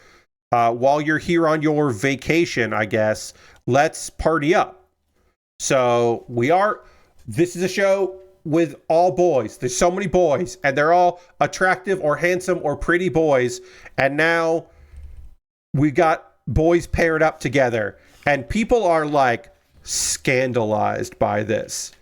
while you're here on your vacation, I guess. Let's party up. So this is a show with all boys. There's so many boys, and they're all attractive or handsome or pretty boys. And now we got boys paired up together, and people are scandalized by this,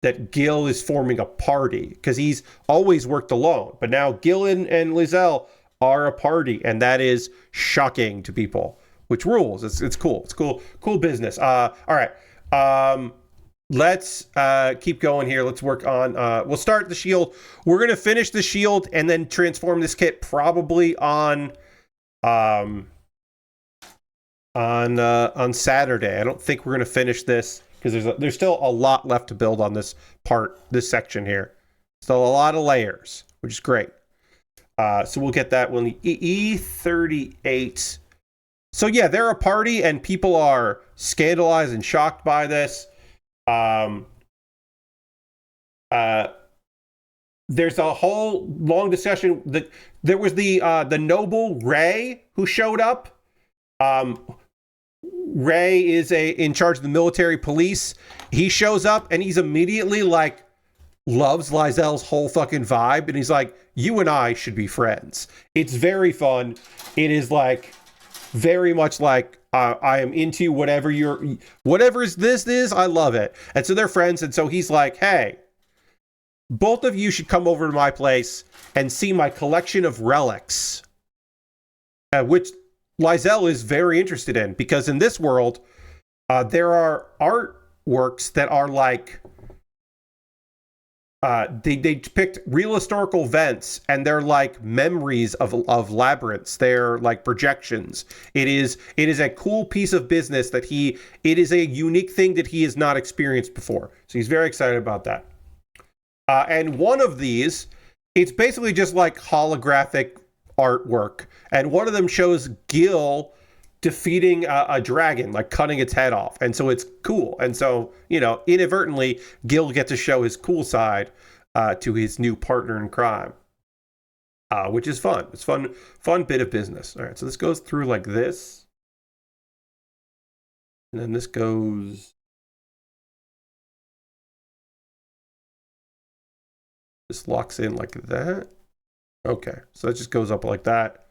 that Gil is forming a party, because he's always worked alone, but now Gil and Lizelle are a party, and that is shocking to people, which rules. It's cool. It's cool business. All right. Let's keep going here. Let's work on we'll start the shield. We're gonna finish the shield and then transform this kit probably on Saturday. I don't think we're going to finish this because there's still a lot left to build on this section here. Still a lot of layers, which is great. So we'll get that when the E38 So yeah, they're a party, and people are scandalized and shocked by this. Um, there's a whole long discussion. That there was the noble Ray who showed up. Ray is in charge of the military police. He shows up and he's immediately like loves Lysel's whole fucking vibe, and he's like, "You and I should be friends." It's very fun. It is like very much like I am into whatever this is. I love it, and so they're friends. And so he's like, "Hey, both of you should come over to my place and see my collection of relics," which Lysel is very interested in, because in this world, there are artworks that are like, they depict real historical events, and they're like memories of labyrinths. They're like projections. It is a cool piece of business that it is a unique thing that he has not experienced before. So he's very excited about that. And one of these, it's basically just like holographic artwork, and one of them shows Gil defeating a dragon, like cutting its head off, and so it's cool. And so, inadvertently, Gil gets to show his cool side to his new partner in crime, which is fun. It's fun bit of business. All right, so this goes through like this, and then this goes. This locks in like that. Okay, so that just goes up like that.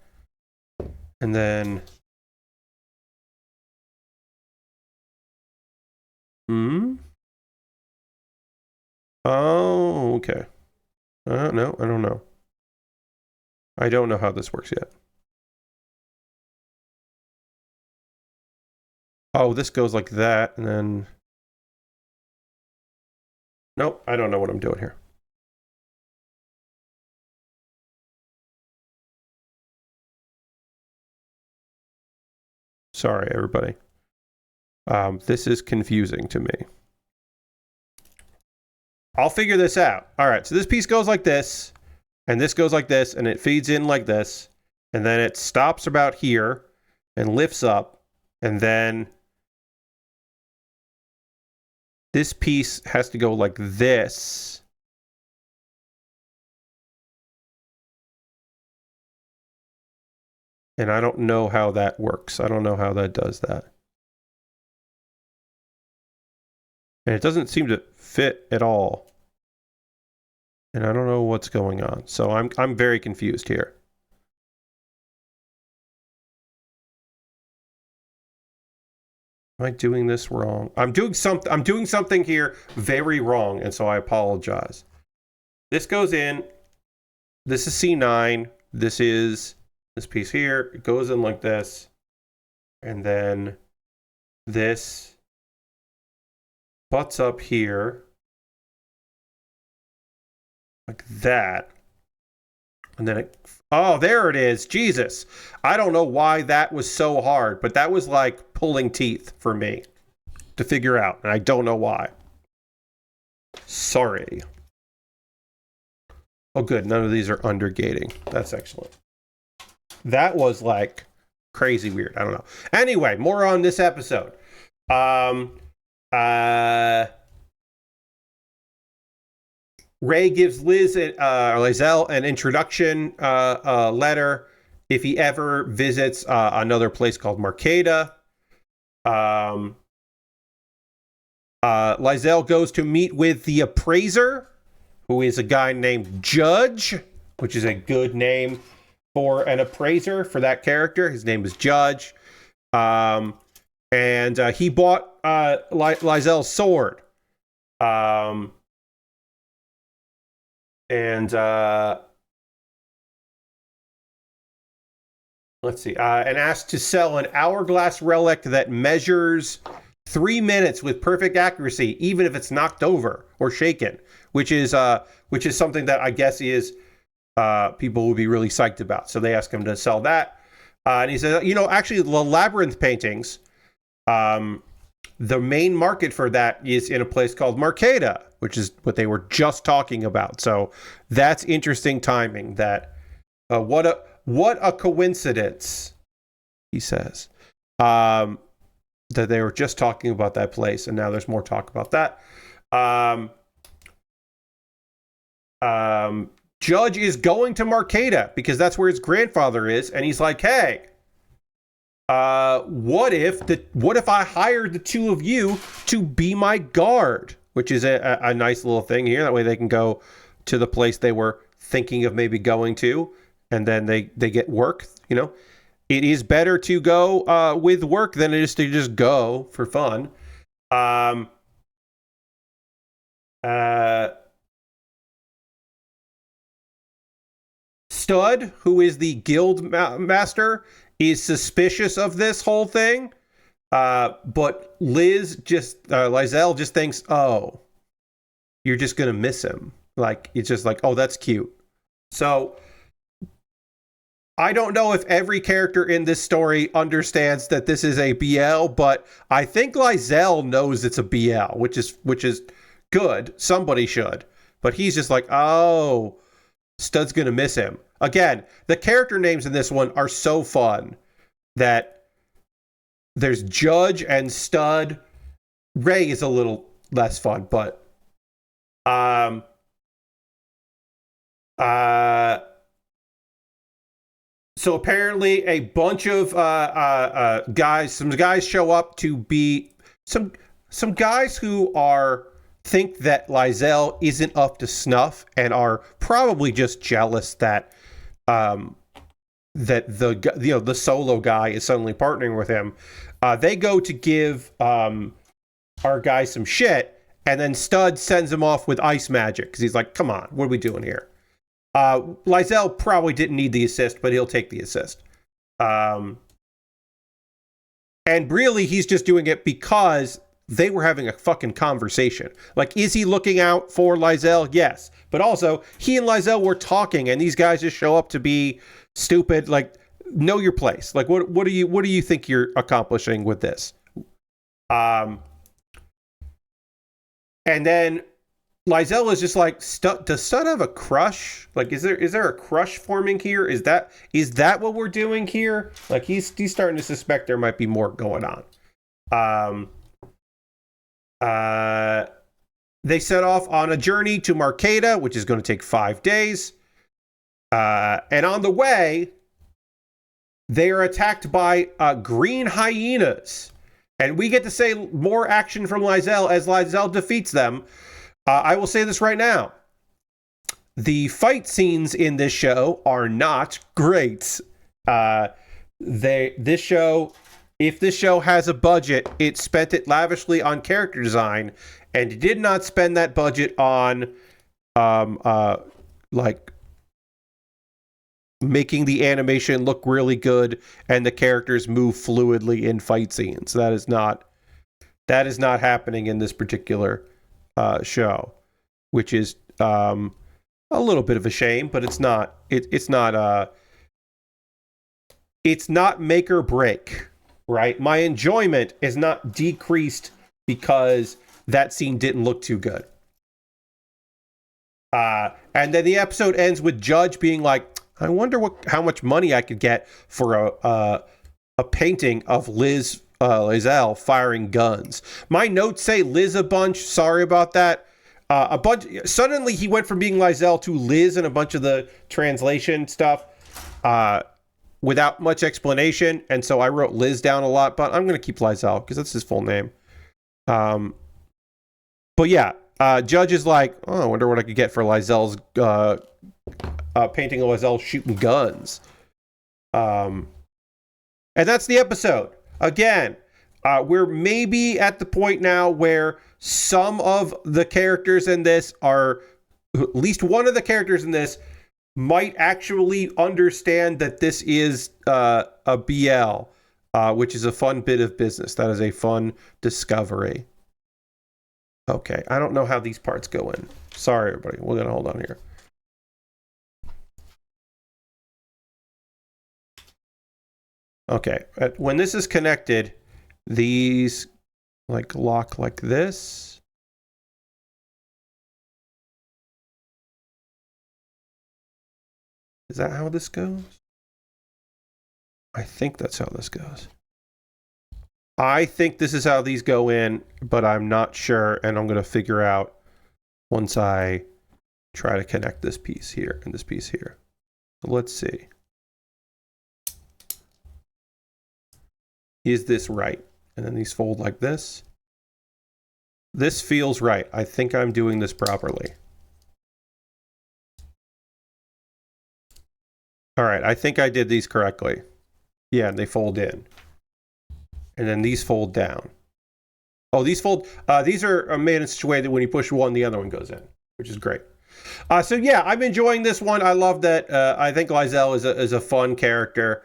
And then... Oh, okay. No, I don't know. I don't know how this works yet. Oh, this goes like that, and then... Nope, I don't know what I'm doing here. Sorry, everybody. This is confusing to me. I'll figure this out. All right, so this piece goes like this, and this goes like this, and it feeds in like this, and then it stops about here and lifts up, and then this piece has to go like this. And I don't know how that works. I don't know how that does that. And it doesn't seem to fit at all. And I don't know what's going on. So I'm very confused here. Am I doing this wrong? I'm doing something here very wrong, and so I apologize. This goes in. This is C9. This is this piece here. It goes in like this. And then this butts up here like that. And then oh, there it is. Jesus. I don't know why that was so hard, but that was like pulling teeth for me to figure out, and I don't know why. Sorry. Oh, good. None of these are undergating. That's excellent. That was like crazy weird. I don't know. Anyway, more on this episode. Ray gives Lysel an introduction letter if he ever visits another place called Markeda. Lysel goes to meet with the appraiser, who is a guy named Judge, which is a good name for an appraiser for that character. His name is Judge. And he bought Lysel's sword. Let's see. And asked to sell an hourglass relic that measures 3 minutes with perfect accuracy, even if it's knocked over or shaken, which is something that I guess is people will be really psyched about. So they asked him to sell that. And he said, actually, the labyrinth paintings, the main market for that is in a place called Markeda, which is what they were just talking about. So that's interesting timing. That what a coincidence, he says. that they were just talking about that place, and now there's more talk about that. Judge is going to Marcata because that's where his grandfather is, and he's like, hey, what if I hired the two of you to be my guard? Which is a nice little thing here. That way they can go to the place they were thinking of maybe going to, and then they get work. You know, it is better to go with work than it is to just go for fun. Stud, who is the guild master, is suspicious of this whole thing. But Lizelle just thinks, oh, you're just going to miss him. Like, it's just like, oh, that's cute. So I don't know if every character in this story understands that this is a BL, but I think Lizelle knows it's a BL, which is good. Somebody should. But he's just like, oh, Stud's going to miss him. Again, the character names in this one are so fun that there's Judge and Stud. Ray is a little less fun, but so apparently a bunch of some guys show up to be some guys who think that Lizelle isn't up to snuff and are probably just jealous that the solo guy is suddenly partnering with him. They go to give our guy some shit, and then Stud sends him off with ice magic because he's like, come on, what are we doing here? Lizelle probably didn't need the assist, but he'll take the assist. And really, he's just doing it because they were having a fucking conversation. Like, is he looking out for Lizelle? Yes. But also, he and Lizelle were talking, and these guys just show up to be stupid. Like, know your place. Like, what do you think you're accomplishing with this? And then Lizelle is just like, does Stud have a crush? Like, is there a crush forming here? Is that what we're doing here? Like, he's starting to suspect there might be more going on. They set off on a journey to Marcata, which is going to take 5 days. And on the way, they are attacked by green hyenas. And we get to say more action from Lizelle as Lizelle defeats them. I will say this right now. The fight scenes in this show are not great. If this show has a budget, it spent it lavishly on character design and did not spend that budget on like making the animation look really good and the characters move fluidly in fight scenes. That is not happening in this particular show, which is a little bit of a shame, but it's not make or break, right? My enjoyment is not decreased because that scene didn't look too good. And then the episode ends with Judge being like, I wonder how much money I could get for a painting of Lizelle firing guns. My notes say Liz a bunch. Sorry about that. Suddenly he went from being Lizelle to Liz in a bunch of the translation stuff without much explanation. And so I wrote Liz down a lot, but I'm going to keep Lizelle because that's his full name. But yeah, Judge is like, oh, I wonder what I could get for Lizelle's painting of Lizelle shooting guns. And that's the episode. Again, we're maybe at the point now where some of the characters in this are, at least one of the characters in this might actually understand that this is a BL, which is a fun bit of business. That is a fun discovery. Okay, I don't know how these parts go in. Sorry, everybody. We're going to hold on here. Okay, when this is connected, these like lock like this. Is that how this goes? I think that's how this goes. I think this is how these go in, but I'm not sure, and I'm going to figure out once I try to connect this piece here and this piece here. So let's see. Is this right? And then these fold like this. This feels right. I think I'm doing this properly. All right, I think I did these correctly. Yeah, and they fold in. And then these fold down. Oh, these fold, these are made in such a way that when you push one, the other one goes in, which is great. So yeah, I'm enjoying this one. I love that. I think Lizelle is a fun character.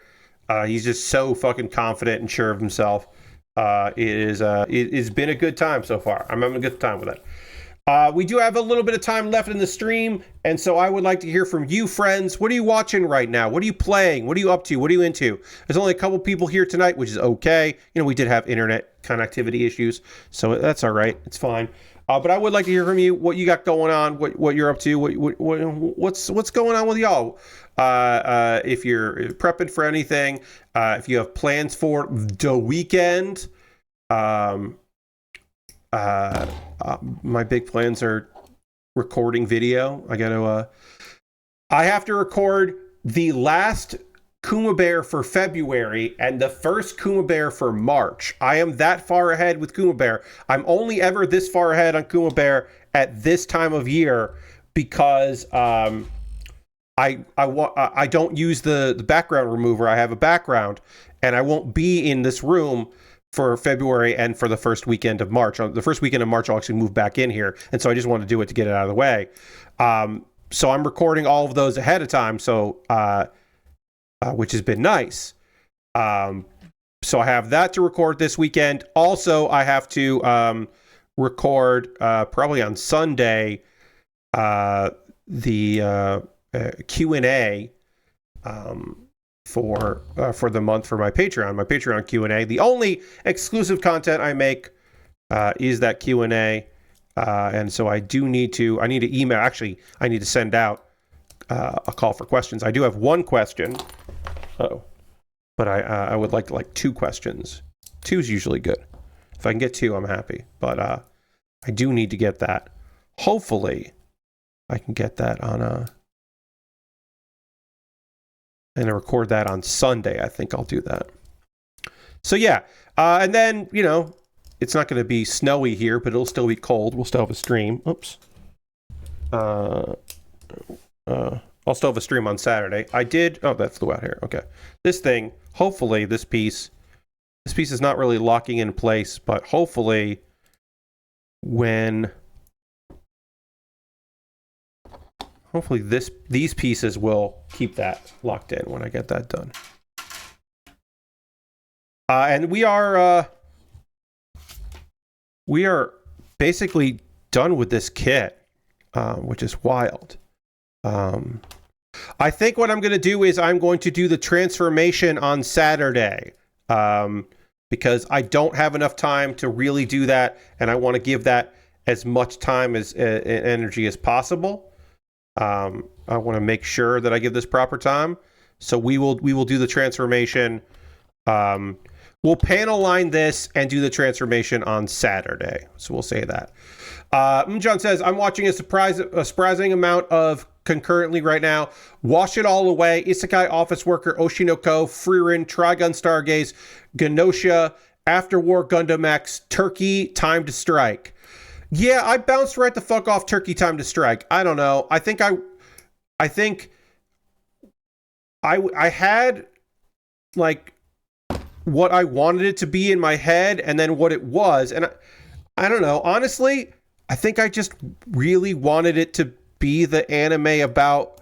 He's just so fucking confident and sure of himself. It's been a good time so far. I'm having a good time with it. We do have a little bit of time left in the stream, and so I would like to hear from you, friends. What are you watching right now? What are you playing? What are you up to? What are you into? There's only a couple people here tonight, which is okay. You know, we did have internet connectivity issues, so that's all right. It's fine. But I would like to hear from you, what you got going on, what you're up to, what's going on with y'all. If you're prepping for anything, if you have plans for the weekend, my big plans are recording video. I have to record the last Kuma Baer for February and the first Kuma Baer for March. I am that far ahead with Kuma Baer. I'm only ever this far ahead on Kuma Baer at this time of year because I don't use the background remover. I have a background, and I won't be in this room for February and for the first weekend of March. The first weekend of March, I'll actually move back in here, and so I just want to do it to get it out of the way. So I'm recording all of those ahead of time, so which has been nice. So I have that to record this weekend. Also, I have to record probably on Sunday the Q&A for the month for my Patreon Q&A. The only exclusive content I make is that Q&A, and so I need to email. Actually, I need to send out a call for questions. I do have one question. But I would like 2 questions. 2 is usually good. If I can get 2, I'm happy. But I do need to get that. Hopefully, I can get that on and I record that on Sunday. I think I'll do that. So yeah, and then, you know, it's not going to be snowy here, but it'll still be cold. We'll still have a stream. Oops. I'll still have a stream on Saturday. That's the way out here. Okay. This thing, hopefully this piece is not really locking in place, but hopefully these pieces will keep that locked in when I get that done. And we are basically done with this kit, which is wild. I think what I'm going to do is I'm going to do the transformation on Saturday, because I don't have enough time to really do that, and I want to give that as much time as energy as possible. I want to make sure that I give this proper time. So we will do the transformation. We'll panel line this and do the transformation on Saturday. So we'll say that. John says, I'm watching a surprising amount of concurrently right now. Wash It All Away, Isekai Office Worker, Oshinoko, Frieren, Trigun Stargaze, Genosha, After War Gundam X, Turkey, Time to Strike. Yeah, I bounced right the fuck off Turkey Time to Strike. I don't know. I think I had like what I wanted it to be in my head and then what it was. And I don't know. Honestly, I think I just really wanted it to be the anime about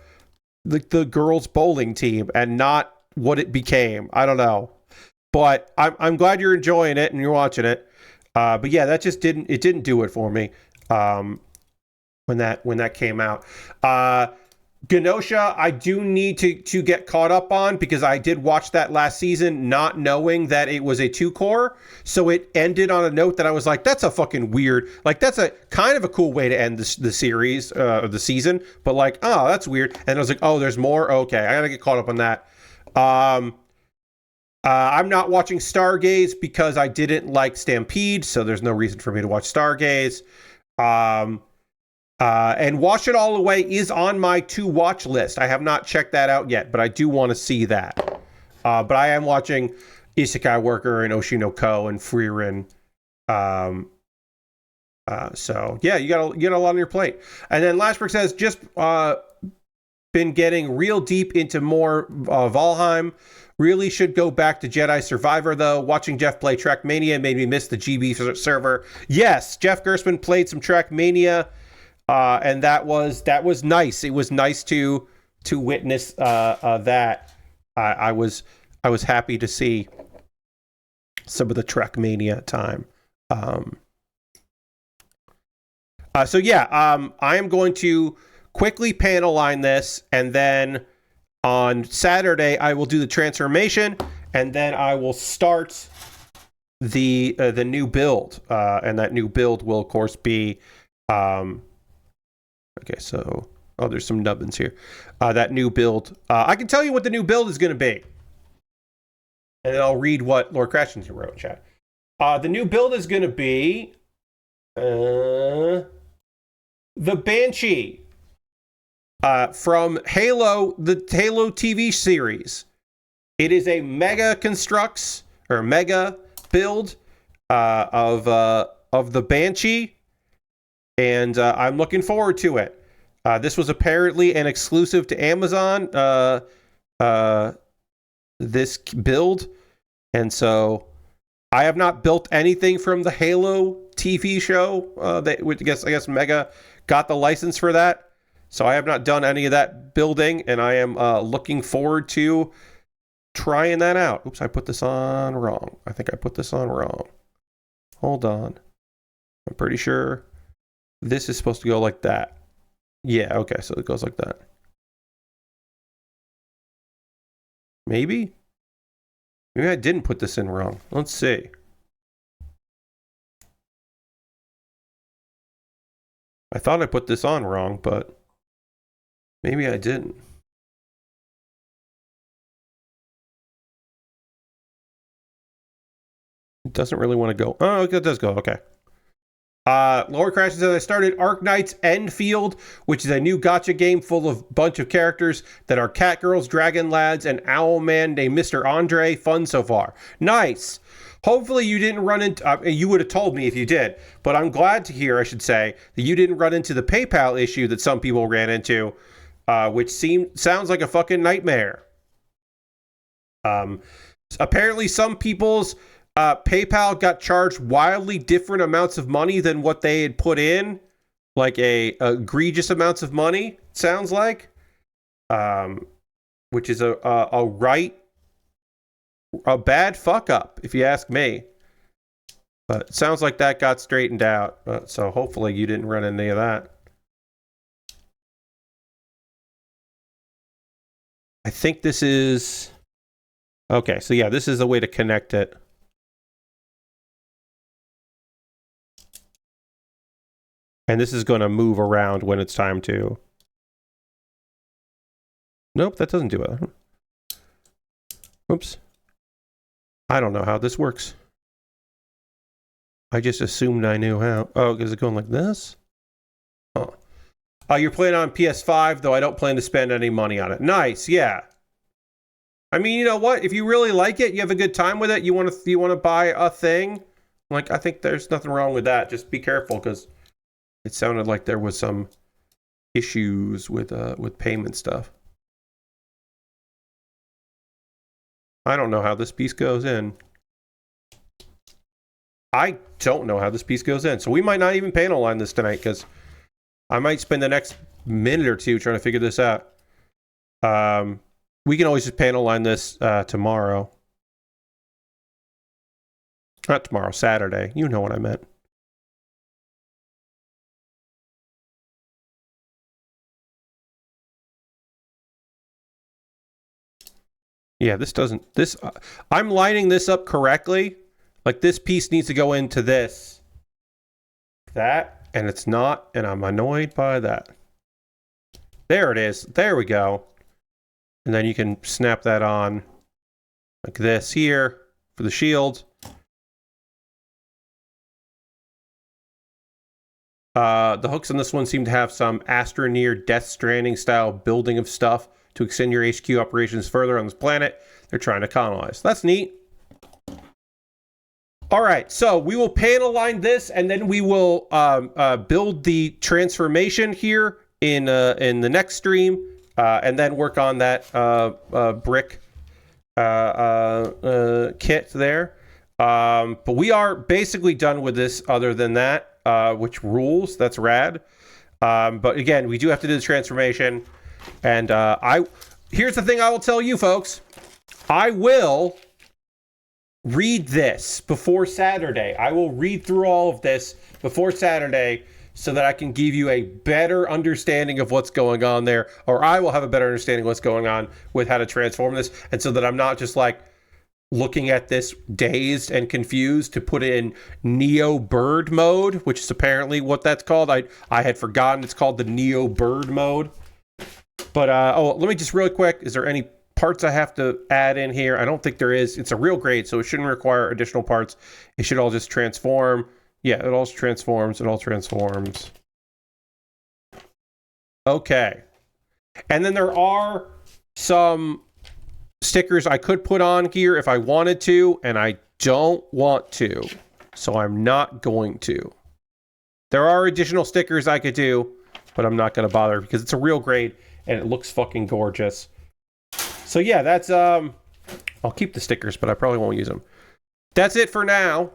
the girls' bowling team and not what it became. I don't know. But I'm glad you're enjoying it and you're watching it. But yeah, that just didn't do it for me when that came out. Genosha, I do need to get caught up on because I did watch that last season not knowing that it was a 2-core. So it ended on a note that I was like, that's a fucking weird, like that's a kind of a cool way to end the series of the season. But like, oh, that's weird. And I was like, oh, there's more. Okay, I gotta get caught up on that. I'm not watching Stargaze because I didn't like Stampede, so there's no reason for me to watch Stargaze. And Wash It All Away is on my to-watch list. I have not checked that out yet, but I do want to see that. But I am watching Isekai Worker and Oshinoko and Frieren. So yeah, you got a lot on your plate. And then Lashbrook says, just been getting real deep into more Valheim. Really should go back to Jedi Survivor though. Watching Jeff play Trackmania made me miss the GB server. Yes, Jeff Gerstmann played some Trackmania, and that was nice. It was nice to witness that. I was happy to see some of the Trackmania time. So yeah, I am going to quickly panel line this, and then on Saturday I will do the transformation, and then I will start the new build, and that new build will of course be okay. So there's some nubbins here. That new build, I can tell you what the new build is going to be, and then I'll read what Lord Crashington wrote in chat. The new build is going to be the Banshee from Halo, the Halo TV series. It is a mega constructs or mega build of the Banshee, and I'm looking forward to it. This was apparently an exclusive to Amazon. This build, and so I have not built anything from the Halo TV show. I guess Mega got the license for that, so I have not done any of that building, and I am looking forward to trying that out. Oops, I put this on wrong. I think I put this on wrong. Hold on. I'm pretty sure this is supposed to go like that. Yeah, okay, so it goes like that. Maybe I didn't put this in wrong. Let's see. I thought I put this on wrong, but maybe I didn't. It doesn't really want to go. Oh, it does go. Okay. Lord Crash says, I started Arknight's Endfield, which is a new gacha game full of bunch of characters that are cat girls, dragon lads, and owl man named Mr. Andre. Fun so far. Nice. Hopefully you didn't run into, you would have told me if you did, but I'm glad to hear, I should say, that you didn't run into the PayPal issue that some people ran into, which sounds like a fucking nightmare. Apparently some people's PayPal got charged wildly different amounts of money than what they had put in, like egregious amounts of money, sounds like, which is a bad fuck up, if you ask me. But it sounds like that got straightened out, so hopefully you didn't run into any of that. I think this is okay. So yeah, this is a way to connect it. And this is going to move around when it's time to. Nope, that doesn't do it. Oops. I don't know how this works. I just assumed I knew how. Oh, is it going like this? Oh. You're playing on PS5, though I don't plan to spend any money on it. Nice, yeah. I mean, you know what? If you really like it, you have a good time with it, you want to buy a thing, like, I think there's nothing wrong with that. Just be careful, because it sounded like there was some issues with payment stuff. I don't know how this piece goes in. I don't know how this piece goes in. So we might not even panel line this tonight, because I might spend the next minute or two trying to figure this out. We can always just panel line this tomorrow. Not tomorrow, Saturday. You know what I meant. Yeah, this doesn't, I'm lining this up correctly. Like, this piece needs to go into this. That, and it's not, and I'm annoyed by that. There it is. There we go. And then you can snap that on. like this here for the shield. The hooks on this one seem to have some Astroneer Death Stranding style building of stuff to extend your HQ operations further on this planet they're trying to colonize. That's neat. All right, so we will panel line this, and then we will build the transformation here in the next stream, and then work on that brick kit there. But we are basically done with this other than that, which rules. That's rad. But again, we do have to do the transformation. And here's the thing I will tell you, folks. I will read this before Saturday. I will read through all of this before Saturday so that I can give you a better understanding of what's going on there, or I will have a better understanding of what's going on with how to transform this, and so that I'm not just like looking at this dazed and confused to put it in Neo Bird mode, which is apparently what that's called. I had forgotten it's called the Neo Bird mode. But let me just really quick, is there any parts I have to add in here? I don't think there is. It's a real grade, so it shouldn't require additional parts. It should all just transform. Yeah, it all transforms. It all transforms. Okay. And then there are some stickers I could put on here if I wanted to, and I don't want to, so I'm not going to. There are additional stickers I could do, but I'm not going to bother because it's a real grade and it looks fucking gorgeous. So yeah, that's I'll keep the stickers, but I probably won't use them. That's it for now.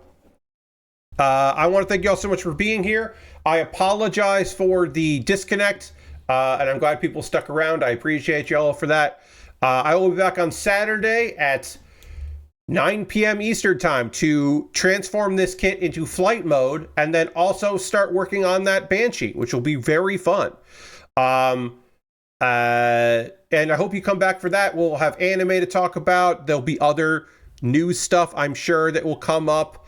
I want to thank y'all so much for being here. I apologize for the disconnect, and I'm glad people stuck around. I appreciate y'all for that. I will be back on Saturday at 9 p.m. Eastern time to transform this kit into flight mode, and then also start working on that Banshee, which will be very fun. And I hope you come back for that. We'll have anime to talk about. There'll be other news stuff, I'm sure, that will come up.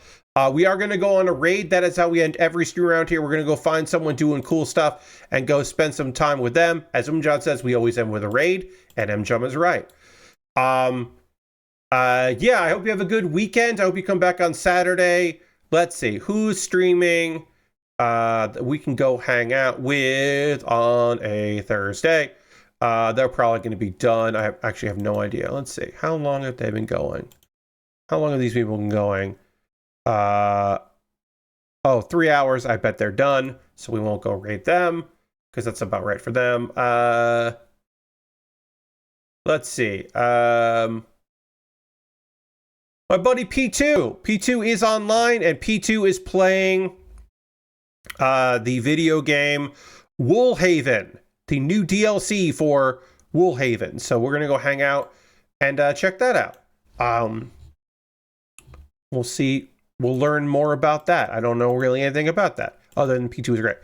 We are going to go on a raid. That is how we end every stream around here. We're going to go find someone doing cool stuff and go spend some time with them. As Umjan says, we always end with a raid, and Mjum is right. Yeah, I hope you have a good weekend. I hope you come back on Saturday. Let's see, who's streaming that we can go hang out with on a Thursday. They're probably going to be done. I actually have no idea. Let's see. How long have they been going? How long have these people been going? 3 hours. I bet they're done. So we won't go rate them because that's about right for them. Let's see. My buddy P2. P2 is online, and P2 is playing the video game Woolhaven, the new DLC for Woolhaven. So we're going to go hang out and check that out. We'll see. We'll learn more about that. I don't know really anything about that other than P2 is great.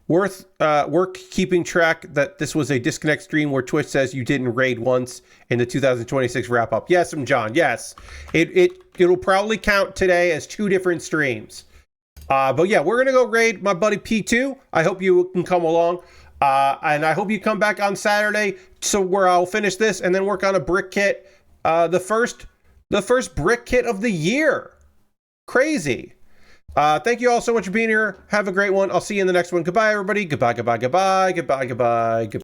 Worth keeping track that this was a disconnect stream where Twitch says you didn't raid once in the 2026 wrap up. Yes, I'm John. Yes, it'll probably count today as 2 different streams. But yeah, we're gonna go raid my buddy P2. I hope you can come along, and I hope you come back on Saturday so where I'll finish this and then work on a brick kit. The first brick kit of the year. Crazy. Thank you all so much for being here. Have a great one. I'll see you in the next one. Goodbye, everybody. Goodbye, goodbye, goodbye, goodbye, goodbye, goodbye.